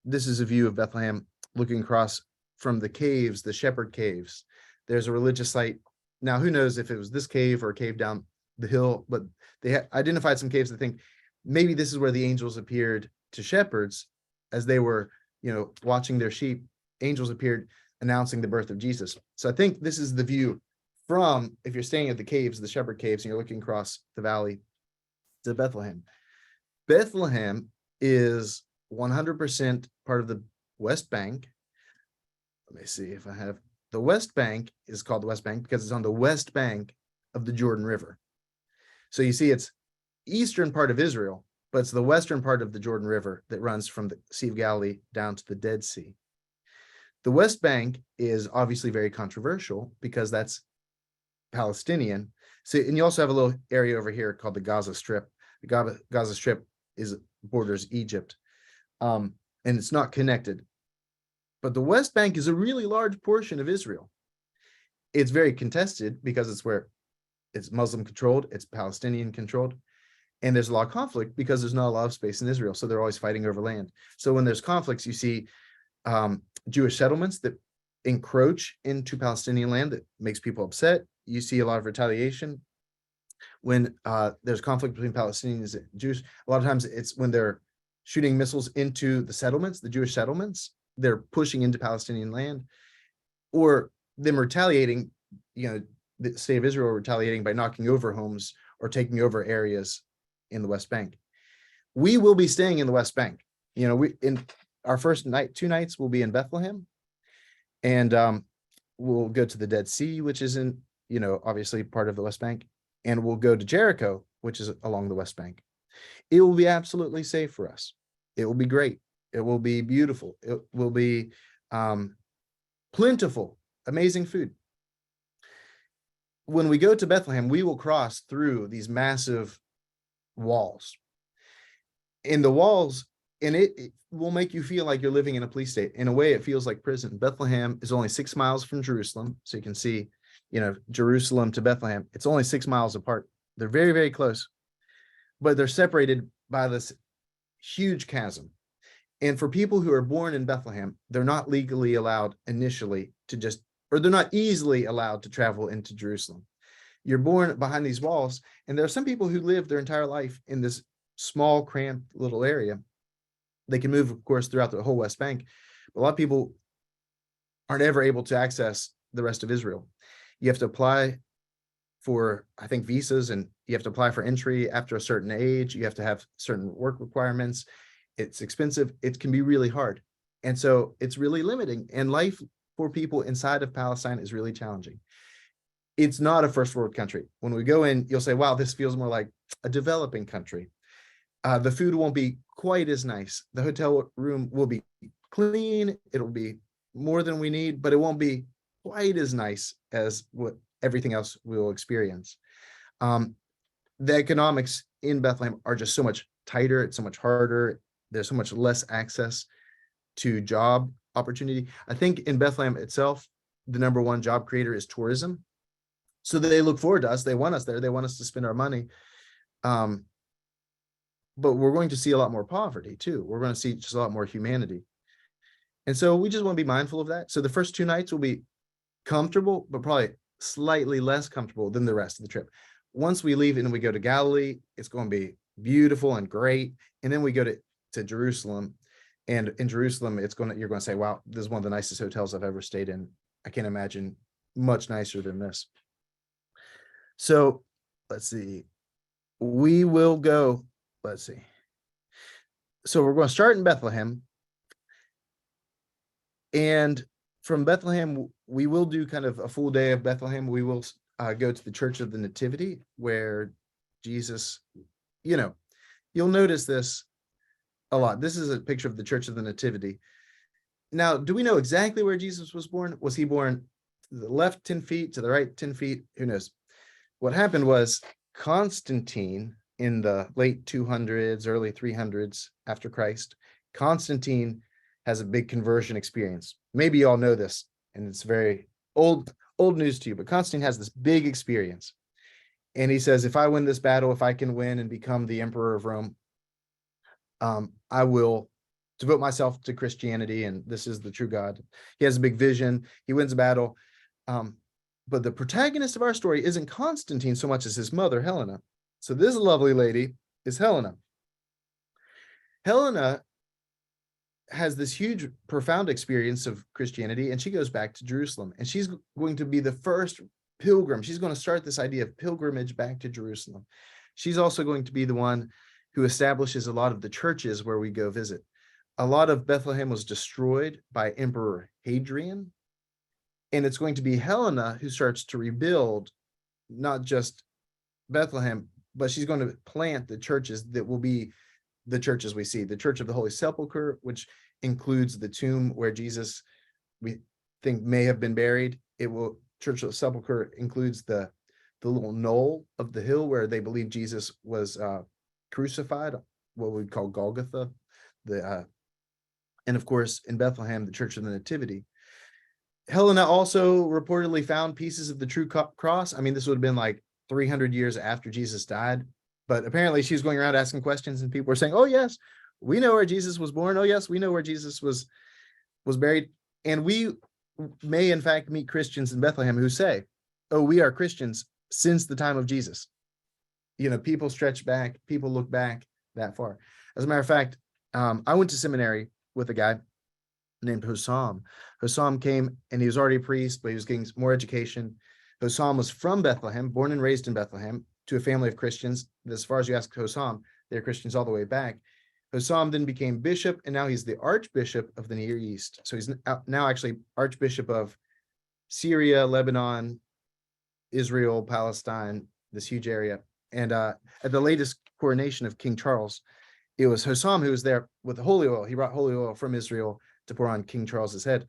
[SPEAKER 2] this is a view of Bethlehem looking across from the caves, the Shepherd Caves. There's a religious site. Now, who knows if it was this cave or a cave down the hill, but they identified some caves that think maybe this is where the angels appeared to shepherds as they were, watching their sheep. Angels appeared announcing the birth of Jesus. So I think this is the view from, if you're staying at the caves, the Shepherd Caves, and you're looking across the valley to Bethlehem. Bethlehem is 100% part of the West Bank. Let me see if I have, the West Bank is called the West Bank because it's on the west bank of the Jordan River. So you see it's eastern part of Israel, but it's the western part of the Jordan River that runs from the Sea of Galilee down to the Dead Sea. The West Bank is obviously very controversial because that's Palestinian. So, and you also have a little area over here called the Gaza Strip. The Gaza Strip borders Egypt, and it's not connected. But the West Bank is a really large portion of Israel. It's very contested because it's Muslim controlled, it's Palestinian controlled, and there's a lot of conflict because there's not a lot of space in Israel. So they're always fighting over land. So when there's conflicts, you see Jewish settlements that encroach into Palestinian land that makes people upset. You see a lot of retaliation when there's conflict between Palestinians and Jews. A lot of times it's when they're shooting missiles into the settlements, the Jewish settlements, they're pushing into Palestinian land, or them retaliating, the state of Israel retaliating by knocking over homes or taking over areas in the West Bank. We will be staying in the West Bank. In our first night, 2 nights, we'll be in Bethlehem, and we'll go to the Dead Sea, which is in, obviously part of the West Bank, and we'll go to Jericho, which is along the West Bank. It will be absolutely safe for us. It will be great. It will be beautiful. It will be plentiful, amazing food. When we go to Bethlehem, we will cross through these massive walls. In the walls, and it will make you feel like you're living in a police state. In a way, it feels like prison. Bethlehem is only 6 miles from Jerusalem. So you can see, Jerusalem to Bethlehem, it's only 6 miles apart. They're very, very close, but they're separated by this huge chasm. And for people who are born in Bethlehem, they're not legally allowed initially or they're not easily allowed to travel into Jerusalem. You're born behind these walls, and there are some people who live their entire life in this small, cramped little area. They can move, of course, throughout the whole West Bank. But a lot of people aren't ever able to access the rest of Israel. You have to apply for, I think, visas, and you have to apply for entry after a certain age. You have to have certain work requirements. It's expensive. It can be really hard. And so it's really limiting. And life for people inside of Palestine is really challenging. It's not a first world country. When we go in, you'll say, wow, this feels more like a developing country. The food won't be quite as nice. The hotel room will be clean. It'll be more than we need, but it won't be quite as nice as what everything else we will experience. The economics in Bethlehem are just so much tighter. It's so much harder. There's so much less access to job opportunity. I think in Bethlehem itself, the #1 job creator is tourism. So they look forward to us. They want us there. They want us to spend our money. But we're going to see a lot more poverty too. We're going to see just a lot more humanity. And so we just want to be mindful of that. So the first 2 nights will be comfortable, but probably slightly less comfortable than the rest of the trip. Once we leave and we go to Galilee, it's going to be beautiful and great. And then we go to Jerusalem. And in Jerusalem, you're going to say, wow, this is one of the nicest hotels I've ever stayed in. I can't imagine much nicer than this. So let's see. We will go. Let's see. So we're going to start in Bethlehem. And from Bethlehem, we will do kind of a full day of Bethlehem. We will go to the Church of the Nativity, where Jesus, You'll notice this a lot. This is a picture of the Church of the Nativity. Now, do we know exactly where Jesus was born? Was he born to the left 10 feet, to the right 10 feet? Who knows? What happened was Constantine in the late 200s, early 300s after Christ, Constantine has a big conversion experience. Maybe you all know this, and it's very old news to you, but Constantine has this big experience. And he says, if I win this battle, if I can win and become the emperor of Rome, I will devote myself to Christianity, and this is the true God. He has a big vision. He wins a battle. But the protagonist of our story isn't Constantine so much as his mother, Helena. So this lovely lady is Helena. Helena has this huge, profound experience of Christianity, and she goes back to Jerusalem, and she's going to be the first pilgrim. She's going to start this idea of pilgrimage back to Jerusalem. She's also going to be the one who establishes a lot of the churches where we go visit. A lot of Bethlehem was destroyed by Emperor Hadrian, and it's going to be Helena who starts to rebuild not just Bethlehem, but she's going to plant the churches that will be the churches we see. The Church of the Holy Sepulchre, which includes the tomb where Jesus, we think, may have been buried. Church of the Sepulchre includes the little knoll of the hill where they believe Jesus was crucified, what we'd call Golgotha. And of course, in Bethlehem, the Church of the Nativity. Helena also reportedly found pieces of the true cross. I mean, this would have been like 300 years after Jesus died, but apparently she was going around asking questions, and people were saying, oh yes, we know where Jesus was born. Oh yes, we know where Jesus was buried. And we may in fact meet Christians in Bethlehem who say, oh, we are Christians since the time of Jesus. You know, people stretch back, people look back that far. As a matter of fact, I went to seminary with a guy named Hossam. Hossam came, and he was already a priest, but he was getting more education. Hossam was from Bethlehem, born and raised in Bethlehem, to a family of Christians. As far as you ask Hossam, they're Christians all the way back. Hossam then became bishop, and now he's the Archbishop of the Near East. So he's now actually Archbishop of Syria, Lebanon, Israel, Palestine, this huge area. And at the latest coronation of King Charles, it was Hossam who was there with the holy oil. He brought holy oil from Israel to pour on King Charles's head.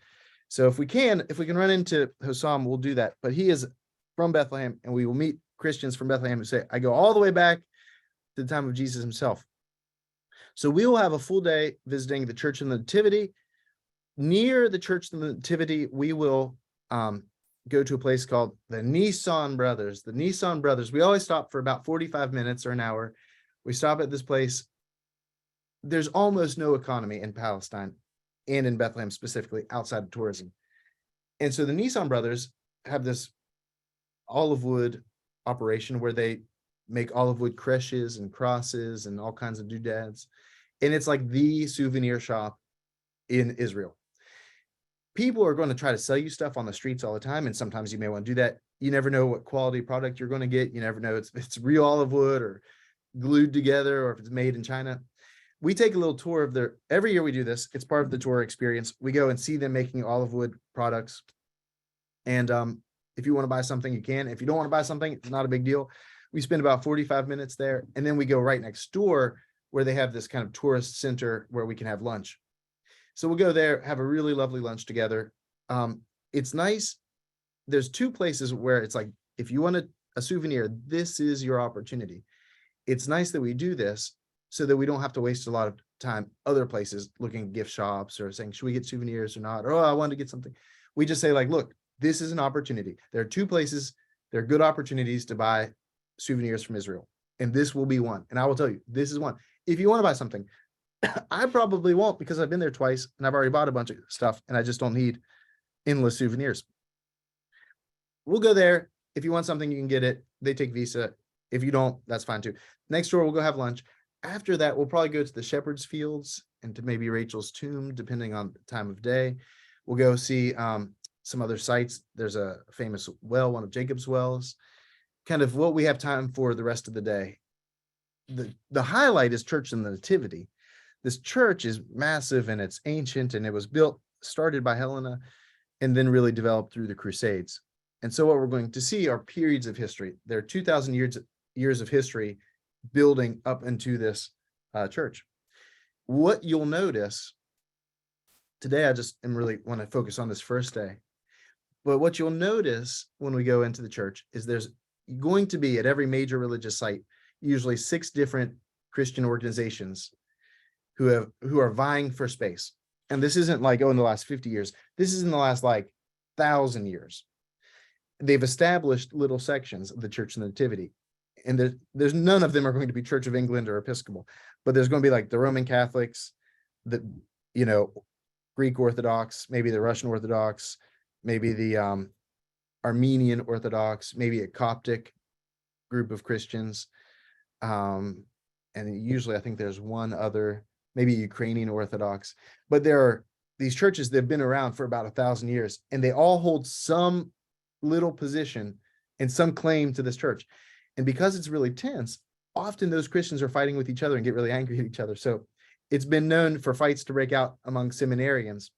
[SPEAKER 2] So if we can run into Hossam, we'll do that. But he is from Bethlehem, and we will meet Christians from Bethlehem who say, I go all the way back to the time of Jesus himself. So we will have a full day visiting the Church of the Nativity. Near the Church of the Nativity, we will go to a place called the Nissan Brothers. The Nissan Brothers, we always stop for about 45 minutes or an hour. We stop at this place. There's almost no economy in Palestine and in Bethlehem specifically outside of tourism. And so the Nissan Brothers have this olive wood operation where they make olive wood creches and crosses and all kinds of doodads. And it's like the souvenir shop in Israel. People are going to try to sell you stuff on the streets all the time, and sometimes you may want to do that. You never know what quality product you're going to get. You never know if it's real olive wood or glued together, or if it's made in China. We take a little tour of every year we do this. It's part of the tour experience. We go and see them making olive wood products. And if you want to buy something, you can. If you don't want to buy something, it's not a big deal. We spend about 45 minutes there, and then we go right next door where they have this kind of tourist center where we can have lunch. So we'll go there, have a really lovely lunch together. It's nice. There's two places where it's like, if you want a souvenir, this is your opportunity. It's nice that we do this so that we don't have to waste a lot of time other places looking at gift shops or saying, should we get souvenirs or not? Or, oh, I wanted to get something. We just say, like, look, this is an opportunity. There are two places. There are good opportunities to buy souvenirs from Israel, and this will be one. And I will tell you, this is one. If you want to buy something, I probably won't, because I've been there twice and I've already bought a bunch of stuff, and I just don't need endless souvenirs. We'll go there. If you want something, you can get it. They take Visa. If you don't, that's fine too. Next door, we'll go have lunch. After that, we'll probably go to the Shepherd's Fields and to maybe Rachel's tomb, depending on the time of day. We'll go see some other sites. There's a famous well, one of Jacob's wells. Kind of what we have time for the rest of the day. The highlight is Church of the Nativity. This church is massive, and it's ancient, and it was started by Helena and then really developed through the Crusades. And so what we're going to see are periods of history. There are 2,000 years of history building up into this church. What you'll notice today, I just am really want to focus on this first day. But what you'll notice when we go into the church is there's going to be at every major religious site, usually 6 different Christian organizations who are vying for space. And this isn't like, oh, in the last 50 years, this is in the last like 1,000 years. They've established little sections of the Church of the Nativity. And there's none of them are going to be Church of England or Episcopal, but there's going to be like the Roman Catholics, the, Greek Orthodox, maybe the Russian Orthodox, maybe the Armenian Orthodox, maybe a Coptic group of Christians. And usually I think there's one other, maybe Ukrainian Orthodox, but there are these churches that have been around for about 1,000 years, and they all hold some little position and some claim to this church. And because it's really tense, often those Christians are fighting with each other and get really angry at each other. So it's been known for fights to break out among seminarians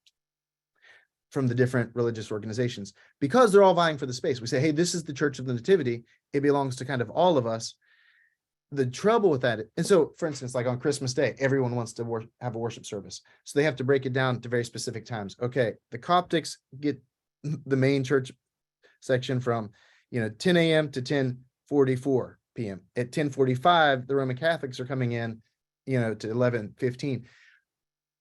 [SPEAKER 2] from the different religious organizations, because they're all vying for the space. We say, hey, this is the Church of the Nativity. It belongs to kind of all of us. The trouble with that, and so for instance, like on Christmas Day, everyone wants to have a worship service. So they have to break it down to very specific times. Okay, the Coptics get the main church section from 10 a.m. to 10:44 p.m. At 10:45, the Roman Catholics are coming in, to 11:15.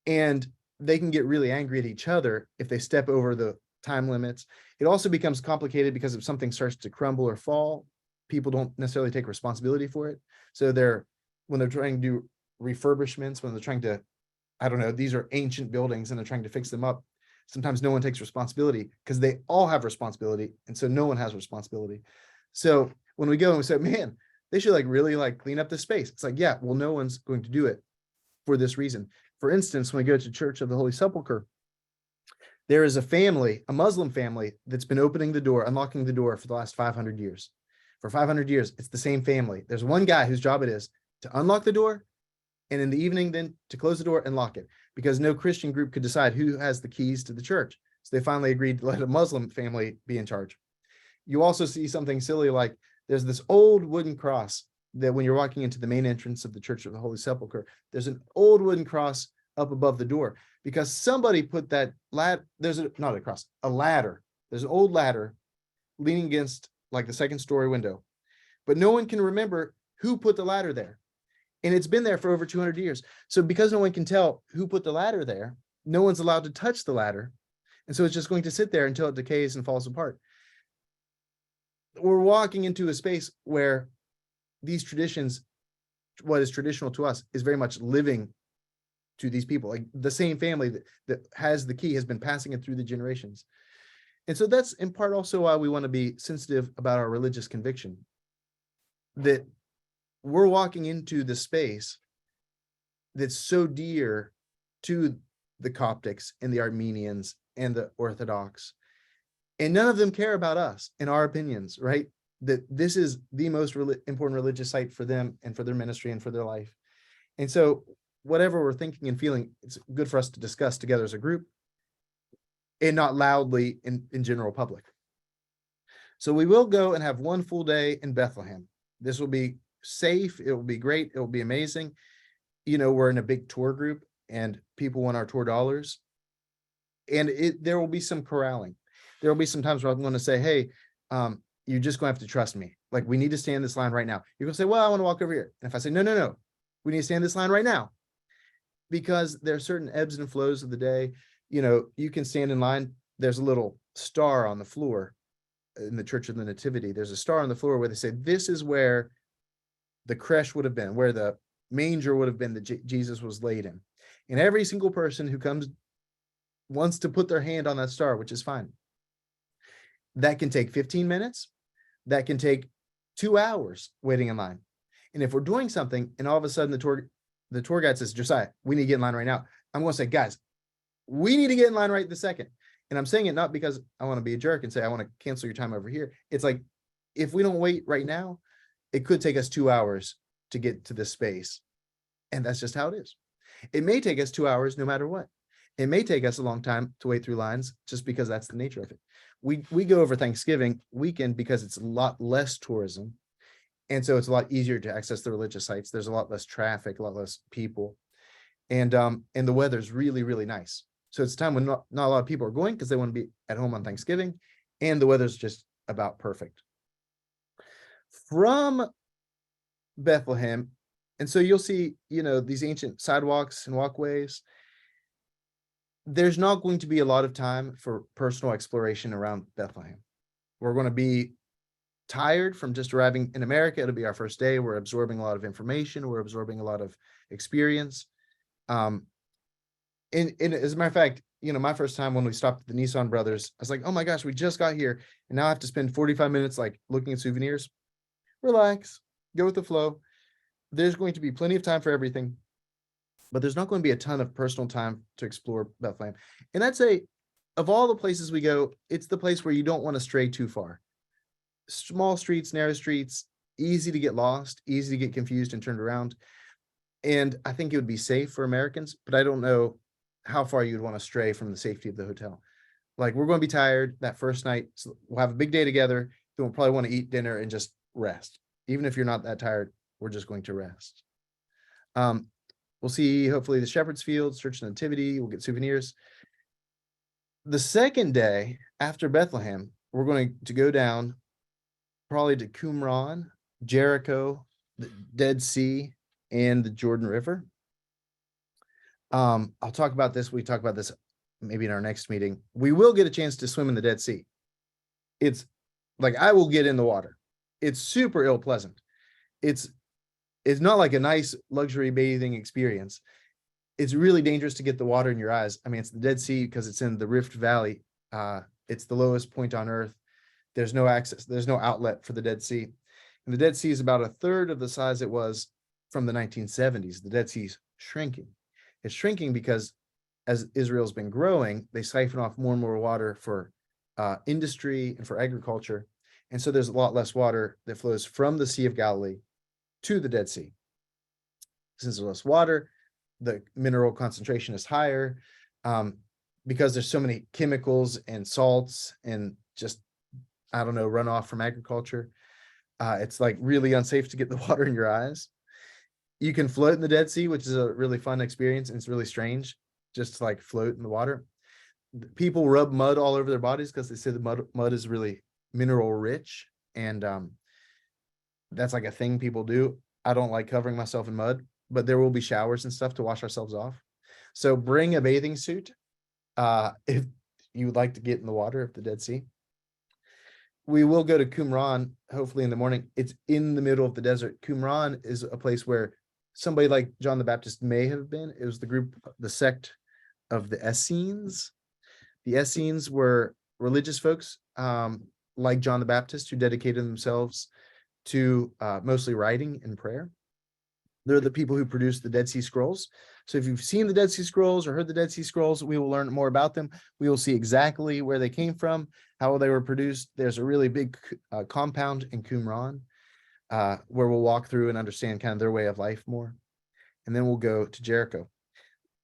[SPEAKER 2] And they can get really angry at each other if they step over the time limits. It also becomes complicated because if something starts to crumble or fall, people don't necessarily take responsibility for it. So when they're trying to do refurbishments, when they're trying to, these are ancient buildings and they're trying to fix them up, sometimes no one takes responsibility because they all have responsibility. And so no one has responsibility. So when we go and we say, man, they should really clean up the space. It's like, yeah, well, no one's going to do it for this reason. For instance, when we go to Church of the Holy Sepulchre, there is a family, a Muslim family, that's been opening the door, unlocking the door for the last 500 years. For 500 years, it's the same family. There's one guy whose job it is to unlock the door, and in the evening then to close the door and lock it, because no Christian group could decide who has the keys to the church. So they finally agreed to let a Muslim family be in charge. You also see something silly like there's this old wooden cross that when you're walking into the main entrance of the Church of the Holy Sepulchre, there's an old wooden cross up above the door because somebody put that ladder. A ladder. There's an old ladder leaning against like the second story window, but no one can remember who put the ladder there. And it's been there for over 200 years. So because no one can tell who put the ladder there, no one's allowed to touch the ladder. And so it's just going to sit there until it decays and falls apart. We're walking into a space where these traditions, what is traditional to us, is very much living to these people. Like the same family that has the key has been passing it through the generations. And so that's in part also why we want to be sensitive about our religious conviction, that we're walking into the space that's so dear to the Coptics and the Armenians and the Orthodox. And none of them care about us and our opinions, right? That this is the most important religious site for them and for their ministry and for their life. And so whatever we're thinking and feeling, it's good for us to discuss together as a group and not loudly in general public. So we will go and have one full day in Bethlehem. This will be safe. It will be great. It will be amazing. We're in a big tour group and people want our tour dollars. And there will be some corralling. There will be some times where I'm going to say, hey, you're just going to have to trust me. Like, we need to stay in this line right now. You're going to say, well, I want to walk over here. And if I say, no, we need to stay in this line right now, because there are certain ebbs and flows of the day. You can stand in line. There's a little star on the floor in the Church of the Nativity. There's a star on the floor where they say, this is where the creche would have been, where the manger would have been that Jesus was laid in. And every single person who comes wants to put their hand on that star, which is fine. That can take 15 minutes. That can take 2 hours waiting in line. And if we're doing something and all of a sudden the tour guide says, Josiah, we need to get in line right now, I'm going to say, guys, we need to get in line right this second. And I'm saying it not because I want to be a jerk and say, I want to cancel your time over here. It's like, if we don't wait right now, it could take us 2 hours to get to this space. And that's just how it is. It may take us 2 hours no matter what. It may take us a long time to wait through lines just because that's the nature of it. We go over Thanksgiving weekend because it's a lot less tourism. And so it's a lot easier to access the religious sites. There's a lot less traffic, a lot less people. And the weather's really, really nice. So it's a time when not a lot of people are going because they want to be at home on Thanksgiving, and the weather's just about perfect. From Bethlehem, and so you'll see, these ancient sidewalks and walkways. There's not going to be a lot of time for personal exploration around Bethlehem. We're going to be tired from just arriving in America. It'll be our first day. We're absorbing a lot of information. We're absorbing a lot of experience. And as a matter of fact, my first time when we stopped at the Nissan Brothers, I was like, oh my gosh, we just got here. And now I have to spend 45 minutes like looking at souvenirs. Relax, go with the flow. There's going to be plenty of time for everything, but there's not going to be a ton of personal time to explore Bethlehem. And I'd say of all the places we go, it's the place where you don't want to stray too far. Small streets, narrow streets, easy to get lost, easy to get confused and turned around. And I think it would be safe for Americans, but I don't know how far you'd want to stray from the safety of the hotel. Like, we're going to be tired that first night. So we'll have a big day together. Then we'll probably want to eat dinner and just rest. Even if you're not that tired, we're just going to rest. We'll see, hopefully, the Shepherd's Field, Church Nativity. We'll get souvenirs. The second day after Bethlehem, we're going to go down probably to Qumran, Jericho, the Dead Sea, and the Jordan River. I'll talk about this. We talk about this maybe in our next meeting. We will get a chance to swim in the Dead Sea. It's like, I will get in the water. It's super ill-pleasant. It's not like a nice luxury bathing experience. It's really dangerous to get the water in your eyes. I mean, it's the Dead Sea because it's in the Rift Valley. It's the lowest point on Earth. There's no access. There's no outlet for the Dead Sea. And the Dead Sea is about a third of the size it was from the 1970s. The Dead Sea's shrinking. It's shrinking because as Israel's been growing, they siphon off more and more water for industry and for agriculture. And so there's a lot less water that flows from the Sea of Galilee to the Dead Sea. Since there's less water, the mineral concentration is higher, because there's so many chemicals and salts and just, I don't know, runoff from agriculture. It's like really unsafe to get the water in your eyes. You can float in the Dead Sea, which is a really fun experience, and it's really strange just to like float in the water. People rub mud all over their bodies because they say the mud is really mineral rich, and that's like a thing people do. I don't like covering myself in mud, but there will be showers and stuff to wash ourselves off. So bring a bathing suit if you would like to get in the water of the Dead Sea. We will go to Qumran, hopefully in the morning. It's in the middle of the desert. Qumran is a place where somebody like John the Baptist may have been. It was the sect of the Essenes. The Essenes were religious folks like John the Baptist who dedicated themselves to mostly writing and prayer. They're the people who produced the Dead Sea Scrolls. So if you've seen the Dead Sea Scrolls or heard the Dead Sea Scrolls, we will learn more about them. We will see exactly where they came from, how they were produced. There's a really big compound in Qumran where we'll walk through and understand kind of their way of life more. And then we'll go to Jericho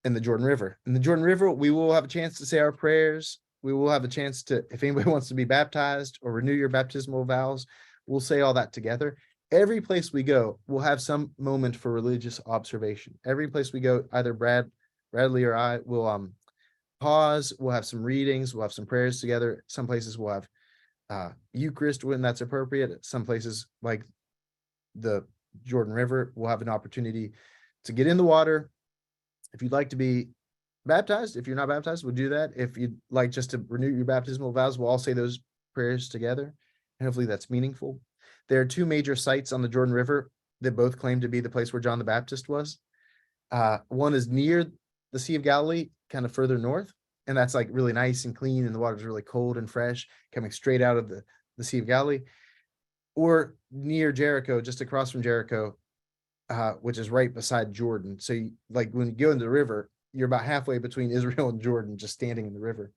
[SPEAKER 2] and the Jordan River. In the Jordan River, we will have a chance to say our prayers. We will have a chance to, if anybody wants to be baptized or renew your baptismal vows, we'll say all that together. Every place we go, we'll have some moment for religious observation. Every place we go, either Bradley or I will pause. We'll have some readings. We'll have some prayers together. Some places we'll have Eucharist when that's appropriate. Some places like the Jordan River, we'll have an opportunity to get in the water. If you'd like to be baptized, if you're not baptized, we'll do that. If you'd like just to renew your baptismal vows, we'll all say those prayers together. And hopefully that's meaningful. There are two major sites on the Jordan River that both claim to be the place where John the Baptist was. One is near the Sea of Galilee, kind of further north, and that's like really nice and clean, and the water's really cold and fresh, coming straight out of the Sea of Galilee. Or near Jericho, just across from Jericho, which is right beside Jordan. So like when you go into the river, you're about halfway between Israel and Jordan, just standing in the river.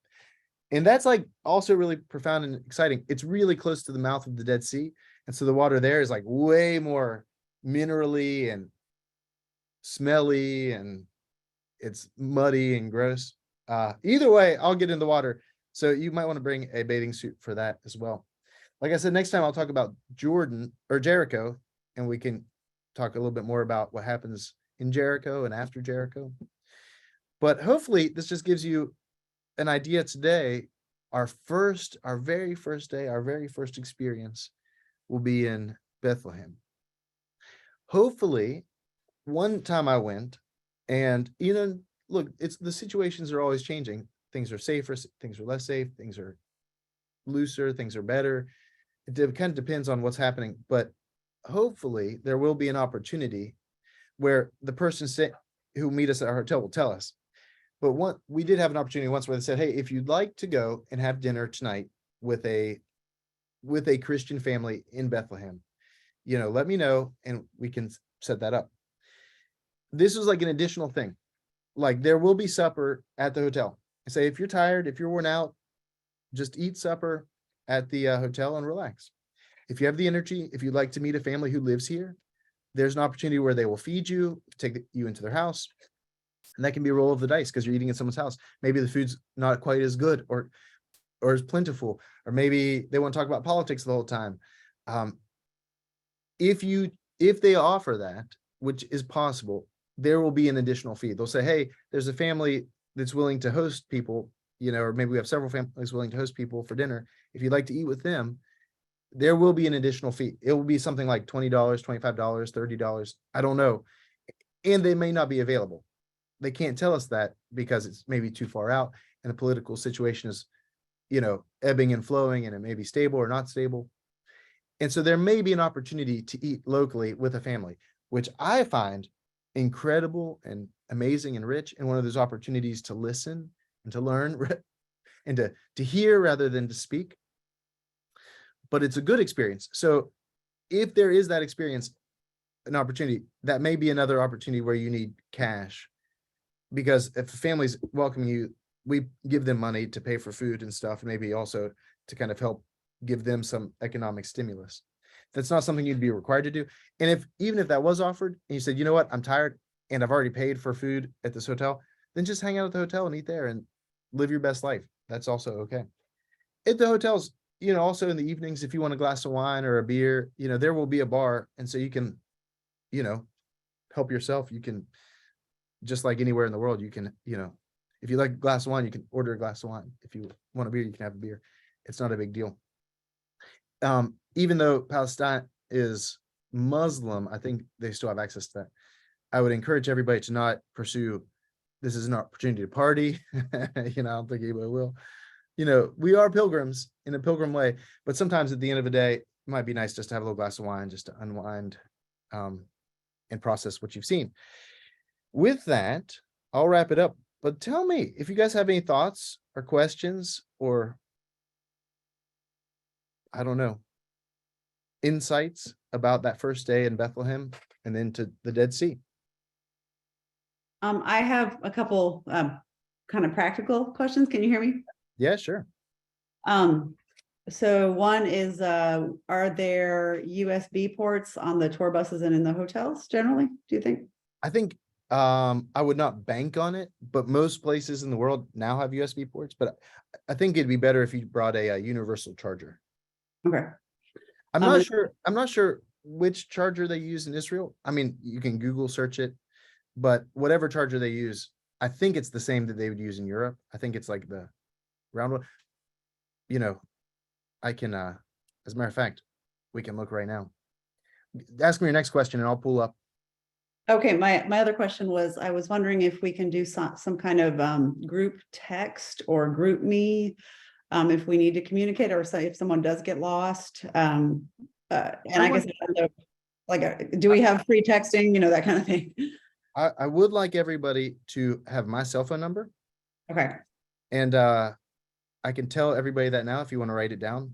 [SPEAKER 2] And that's like also really profound and exciting. It's really close to the mouth of the Dead Sea. And so the water there is like way more minerally and smelly, and it's muddy and gross. Either way, I'll get in the water. So you might want to bring a bathing suit for that as well. Like I said, next time I'll talk about Jordan or Jericho. and we can talk a little bit more about what happens in Jericho and after Jericho. But hopefully this just gives you an idea today. Our very first day, our very first experience will be in Bethlehem. Hopefully, one time I went, and look, it's the situations are always changing. Things are safer, things are less safe, things are looser, things are better. It kind of depends on what's happening, but hopefully there will be an opportunity where the person who meet us at our hotel will tell us. But we did have an opportunity once where they said, hey, if you'd like to go and have dinner tonight with a Christian family in Bethlehem, let me know and we can set that up. This was like an additional thing. Like there will be supper at the hotel. I say, if you're tired, if you're worn out, just eat supper at the hotel and relax. If you have the energy, if you'd like to meet a family who lives here, there's an opportunity where they will feed you, take you into their house. And that can be a roll of the dice because you're eating in someone's house. Maybe the food's not quite as good or as plentiful, or maybe they want to talk about politics the whole time. If they offer that, which is possible, there will be an additional fee. They'll say, hey, there's a family that's willing to host people, or maybe we have several families willing to host people for dinner. If you'd like to eat with them, there will be an additional fee. It will be something like $20, $25, $30. I don't know. And they may not be available. They can't tell us that because it's maybe too far out and the political situation is, ebbing and flowing, and it may be stable or not stable. And so there may be an opportunity to eat locally with a family, which I find incredible and amazing and rich, and one of those opportunities to listen and to learn and to hear rather than to speak. But it's a good experience. So if there is that experience, an opportunity, that may be another opportunity where you need cash. Because if a family's welcoming you, we give them money to pay for food and stuff, and maybe also to kind of help give them some economic stimulus. That's not something you'd be required to do. And even if that was offered and you said, you know what, I'm tired and I've already paid for food at this hotel, then just hang out at the hotel and eat there and live your best life. That's also okay. At the hotels, also in the evenings, if you want a glass of wine or a beer, there will be a bar. And so you can, help yourself. You can, just like anywhere in the world, you can, if you like a glass of wine, you can order a glass of wine. If you want a beer, you can have a beer. It's not a big deal. Even though Palestine is Muslim, I think they still have access to that. I would encourage everybody to not pursue, this is an opportunity to party. I don't think anybody will. We are pilgrims in a pilgrim way, but sometimes at the end of the day, it might be nice just to have a little glass of wine, just to unwind and process what you've seen. With that, I'll wrap it up. But tell me if you guys have any thoughts or questions or, I don't know, insights about that first day in Bethlehem and then to the Dead Sea.
[SPEAKER 3] I have a couple kind of practical questions. Can you hear me?
[SPEAKER 2] Yeah, sure.
[SPEAKER 3] So one is, are there USB ports on the tour buses and in the hotels generally, do you think?
[SPEAKER 2] I think I would not bank on it, but most places in the world now have USB ports, but I think it'd be better if you brought a universal charger.
[SPEAKER 3] Okay.
[SPEAKER 2] I'm not sure which charger they use in Israel. I mean, you can Google search it, but whatever charger they use, I think it's the same that they would use in Europe. I think it's like the round one. I can, as a matter of fact, we can look right now. Ask me your next question and I'll pull up.
[SPEAKER 3] Okay, my other question was, I was wondering if we can do some kind of group text or group me if we need to communicate, or say if someone does get lost. And I guess, do we have free texting, that kind of thing?
[SPEAKER 2] I would like everybody to have my cell phone number.
[SPEAKER 3] Okay.
[SPEAKER 2] And I can tell everybody that now if you want to write it down.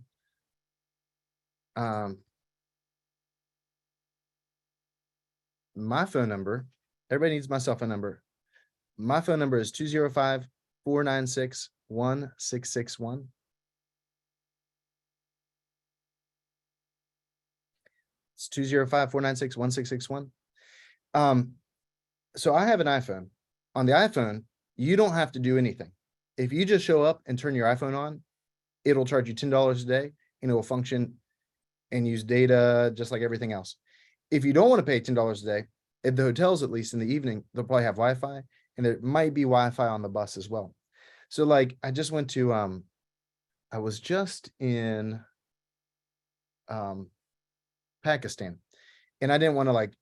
[SPEAKER 2] My phone number, everybody needs my cell phone number. My phone number is 205-496-1661. It's 205-496-1661. So I have an iPhone. On the iPhone, you don't have to do anything. If you just show up and turn your iPhone on, it'll charge you $10 a day and it will function and use data just like everything else. If you don't want to pay $10 a day, at the hotels, at least in the evening, they'll probably have Wi-Fi, and there might be Wi-Fi on the bus as well. So like I just went to I was just in Pakistan, and I didn't want to like,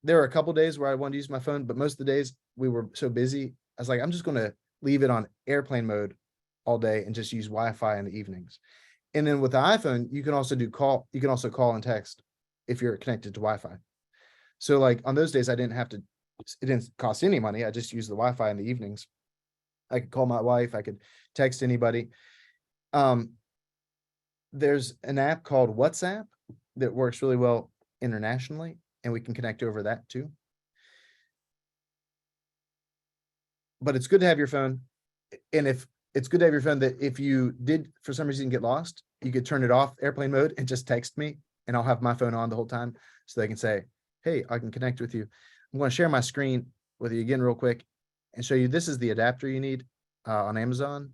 [SPEAKER 2] there were a couple days where I wanted to use my phone, but most of the days we were so busy. I was like, I'm just going to leave it on airplane mode all day and just use Wi-Fi in the evenings. And then with the iPhone, you can also call and text if you're connected to Wi-Fi. So like on those days, it didn't cost any money. I just used the Wi-Fi in the evenings. I could call my wife, I could text anybody. There's an app called WhatsApp that works really well internationally, and we can connect over that too. But it's good to have your phone. And if it's good to have your phone, that if you did for some reason get lost, you could turn it off airplane mode and just text me, and I'll have my phone on the whole time so they can say, hey, I can connect with you. I'm going to share my screen with you again real quick and show you, this is the adapter you need on Amazon.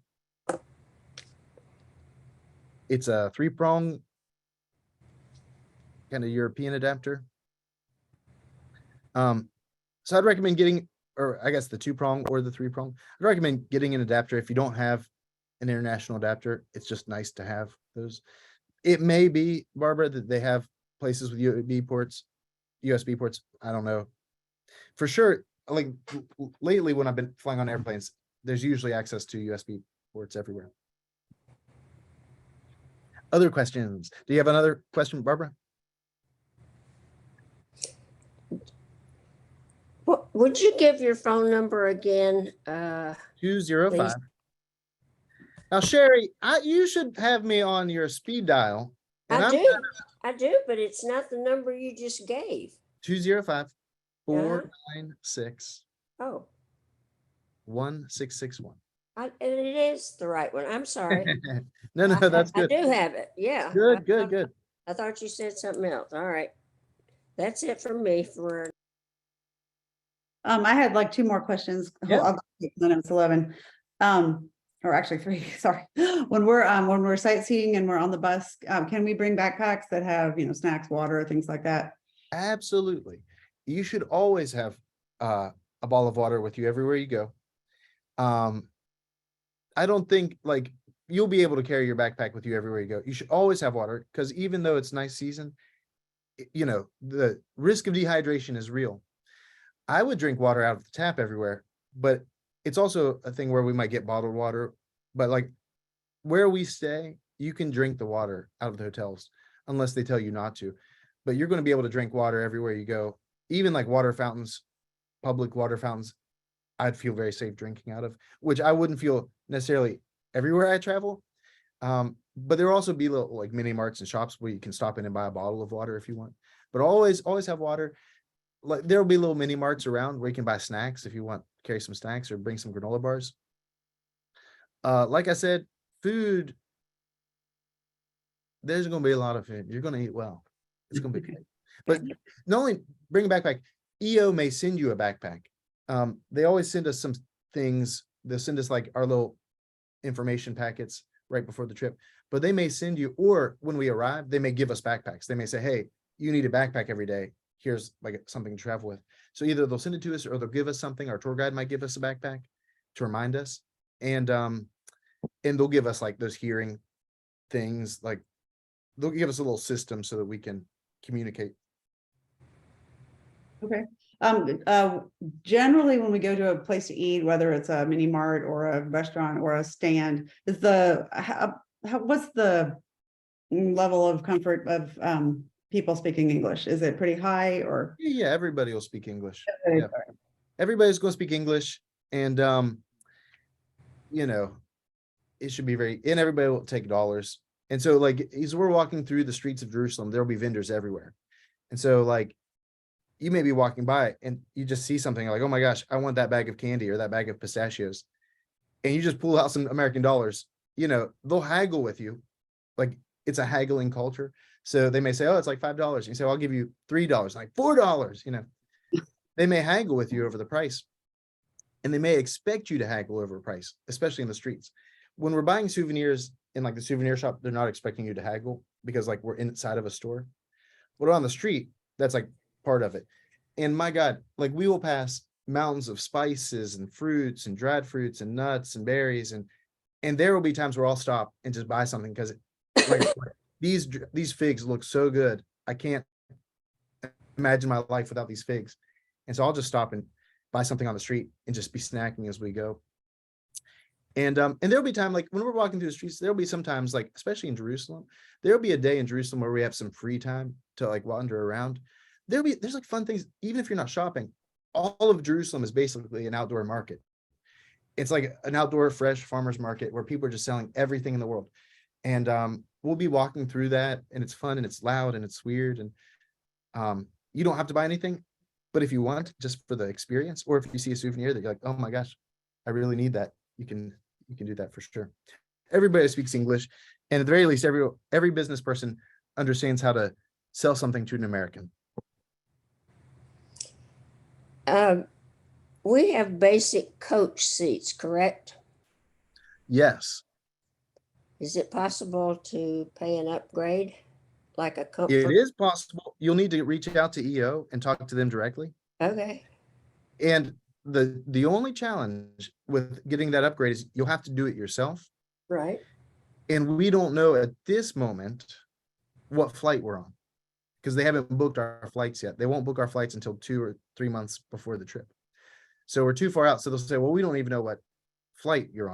[SPEAKER 2] It's a 3-prong kind of European adapter. So I'd recommend getting, or I guess the 2-prong or the 3-prong. I'd recommend getting an adapter if you don't have an international adapter. It's just nice to have those. It may be, Barbara, that they have places with USB ports. I don't know. For sure, like lately when I've been flying on airplanes, there's usually access to USB ports everywhere. Other questions? Do you have another question, Barbara?
[SPEAKER 1] Would you give your phone number again?
[SPEAKER 2] 205.
[SPEAKER 1] Please.
[SPEAKER 2] Now, Sherry, you should have me on your speed dial. And
[SPEAKER 1] I
[SPEAKER 2] I'm
[SPEAKER 1] do, but it's not the number you just gave.
[SPEAKER 2] 205 496
[SPEAKER 1] Oh,
[SPEAKER 2] 1661.
[SPEAKER 1] and it is the right one. I'm sorry.
[SPEAKER 2] No, that's
[SPEAKER 1] I
[SPEAKER 2] good.
[SPEAKER 1] do have it. Yeah.
[SPEAKER 2] Good.
[SPEAKER 1] I thought you said something else. All right. That's it for me for.
[SPEAKER 3] I had like 2 more questions.
[SPEAKER 2] Yeah.
[SPEAKER 3] I'll go quick, then it's 11. Or actually 3, sorry. When we're sightseeing and we're on the bus, can we bring backpacks that have, snacks, water, things like that?
[SPEAKER 2] Absolutely. You should always have a bottle of water with you everywhere you go. I don't think like you'll be able to carry your backpack with you everywhere you go. You should always have water, because even though it's nice season, the risk of dehydration is real. I would drink water out of the tap everywhere, but it's also a thing where we might get bottled water. But like where we stay, you can drink the water out of the hotels unless they tell you not to. But you're going to be able to drink water everywhere you go. Even like water fountains, public water fountains, I'd feel very safe drinking out of, which I wouldn't feel necessarily everywhere I travel. But there will also be little like mini marts and shops where you can stop in and buy a bottle of water if you want. But always have water. Like there'll be little mini marts around where you can buy snacks if you want to carry some snacks or bring some granola bars. Like I said, food, there's going to be a lot of food. You're going to eat well. It's going to be great. But not only bring a backpack, EO may send you a backpack. They always send us some things. They'll send us like our little information packets right before the trip, but they may send you, or when we arrive, they may give us backpacks. They may say, hey, you need a backpack every day. Here's like something to travel with. So either they'll send it to us or they'll give us something. Our tour guide might give us a backpack to remind us. And they'll give us like those hearing things, like they'll give us a little system so that we can communicate.
[SPEAKER 3] Okay. Generally, when we go to a place to eat, whether it's a mini mart or a restaurant or a stand, is what's the level of comfort of people speaking English? Is it pretty high or?
[SPEAKER 2] Yeah, everybody will speak English. Yeah. Everybody's going to speak English, and it should be and everybody will take dollars. And so like as we're walking through the streets of Jerusalem, there'll be vendors everywhere. And so like you may be walking by and you just see something like, oh my gosh, I want that bag of candy or that bag of pistachios. And you just pull out some American dollars, they'll haggle with you. Like it's a haggling culture. So they may say, oh, it's like $5. You say, well, I'll give you $3, like $4, They may haggle with you over the price. And they may expect you to haggle over a price, especially in the streets. When we're buying souvenirs in like the souvenir shop, they're not expecting you to haggle because like we're inside of a store. But on the street, that's like part of it. And my God, like we will pass mountains of spices and fruits and dried fruits and nuts and berries, and there will be times where I'll stop and just buy something because like these figs look so good. I can't imagine my life without these figs. And so I'll just stop and buy something on the street and just be snacking as we go. And there'll be time, like when we're walking through the streets, there'll be sometimes, like especially in Jerusalem, there'll be a day in Jerusalem where we have some free time to like wander around. There's like fun things, even if you're not shopping. All of Jerusalem is basically an outdoor market. It's like an outdoor fresh farmers market where people are just selling everything in the world. And we'll be walking through that, and it's fun and it's loud and it's weird. And you don't have to buy anything, but if you want, just for the experience, or if you see a souvenir that you're like, oh my gosh, I really need that, you can do that for sure. Everybody speaks English, and at the very least, every business person understands how to sell something to an American.
[SPEAKER 1] We have basic coach seats, correct?
[SPEAKER 2] Yes,
[SPEAKER 1] Is it possible to pay an upgrade, like a
[SPEAKER 2] it
[SPEAKER 1] comfort?
[SPEAKER 2] is possible. You'll need to reach out to EO and talk to them directly.
[SPEAKER 1] Okay,
[SPEAKER 2] And the only challenge with getting that upgrade is you'll have to do it yourself.
[SPEAKER 1] right.
[SPEAKER 2] And we don't know at this moment what flight we're on, because they haven't booked our flights yet. They won't book our flights until 2 or 3 months before the trip. So we're too far out. So they'll say, well, we don't even know what flight you're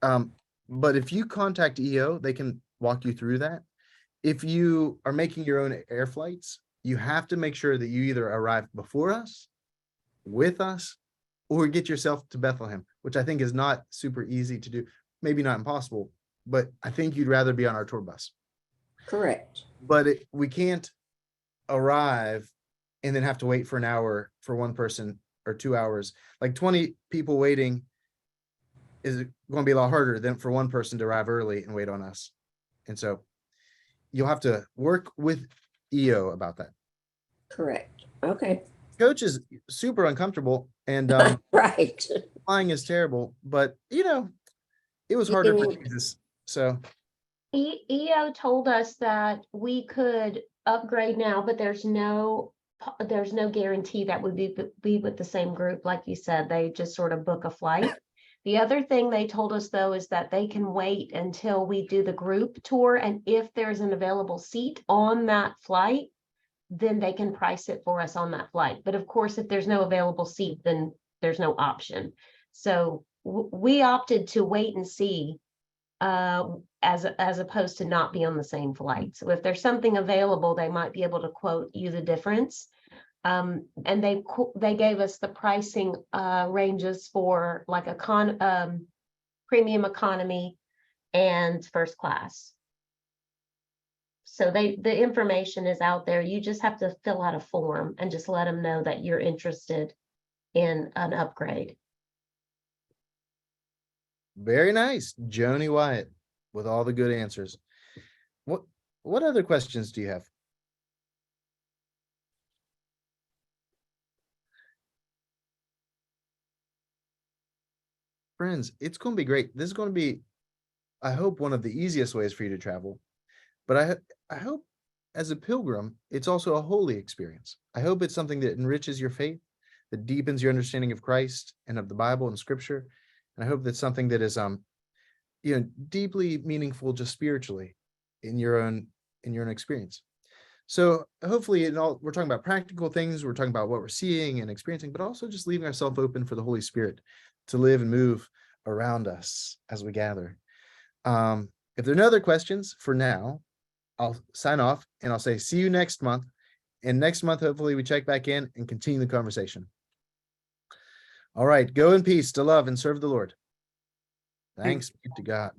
[SPEAKER 2] on. But if you contact EO, they can walk you through that. If you are making your own air flights, you have to make sure that you either arrive before us, with us, or get yourself to Bethlehem, which I think is not super easy to do. Maybe not impossible, but I think you'd rather be on our tour bus.
[SPEAKER 1] Correct.
[SPEAKER 2] But we can't arrive and then have to wait for an hour for one person or 2 hours. Like 20 people waiting is going to be a lot harder than for one person to arrive early and wait on us. And so you'll have to work with EO about that.
[SPEAKER 1] Correct. Okay,
[SPEAKER 2] Coach is super uncomfortable, and
[SPEAKER 1] right.
[SPEAKER 2] flying is terrible, but it was
[SPEAKER 1] You
[SPEAKER 2] harder for
[SPEAKER 1] can-
[SPEAKER 2] Jesus. So
[SPEAKER 4] EO told us that we could upgrade now, but there's no guarantee that would be with the same group. Like you said, they just sort of book a flight. The other thing they told us though is that they can wait until we do the group tour, and if there's an available seat on that flight, then they can price it for us on that flight. But of course, if there's no available seat, then there's no option. So we opted to wait and see as opposed to not be on the same flight. So if there's something available, they might be able to quote you the difference. And they gave us the pricing ranges for like premium economy and first class. So the information is out there. You just have to fill out a form and just let them know that you're interested in an upgrade.
[SPEAKER 2] very nice, Joni Wyatt, with all the good answers. What other questions do you have? Friends, it's going to be great. This is going to be, I hope, one of the easiest ways for you to travel. But I hope as a pilgrim, it's also a holy experience. I hope it's something that enriches your faith, that deepens your understanding of Christ and of the Bible and Scripture. And I hope that's something that is deeply meaningful just spiritually in your own experience. So hopefully we're talking about practical things, we're talking about what we're seeing and experiencing, but also just leaving ourselves open for the Holy Spirit to live and move around us as we gather. If there are no other questions for now, I'll sign off and I'll say, see you next month. And next month, hopefully we check back in and continue the conversation. All right, go in peace to love and serve the Lord. Thanks be to God.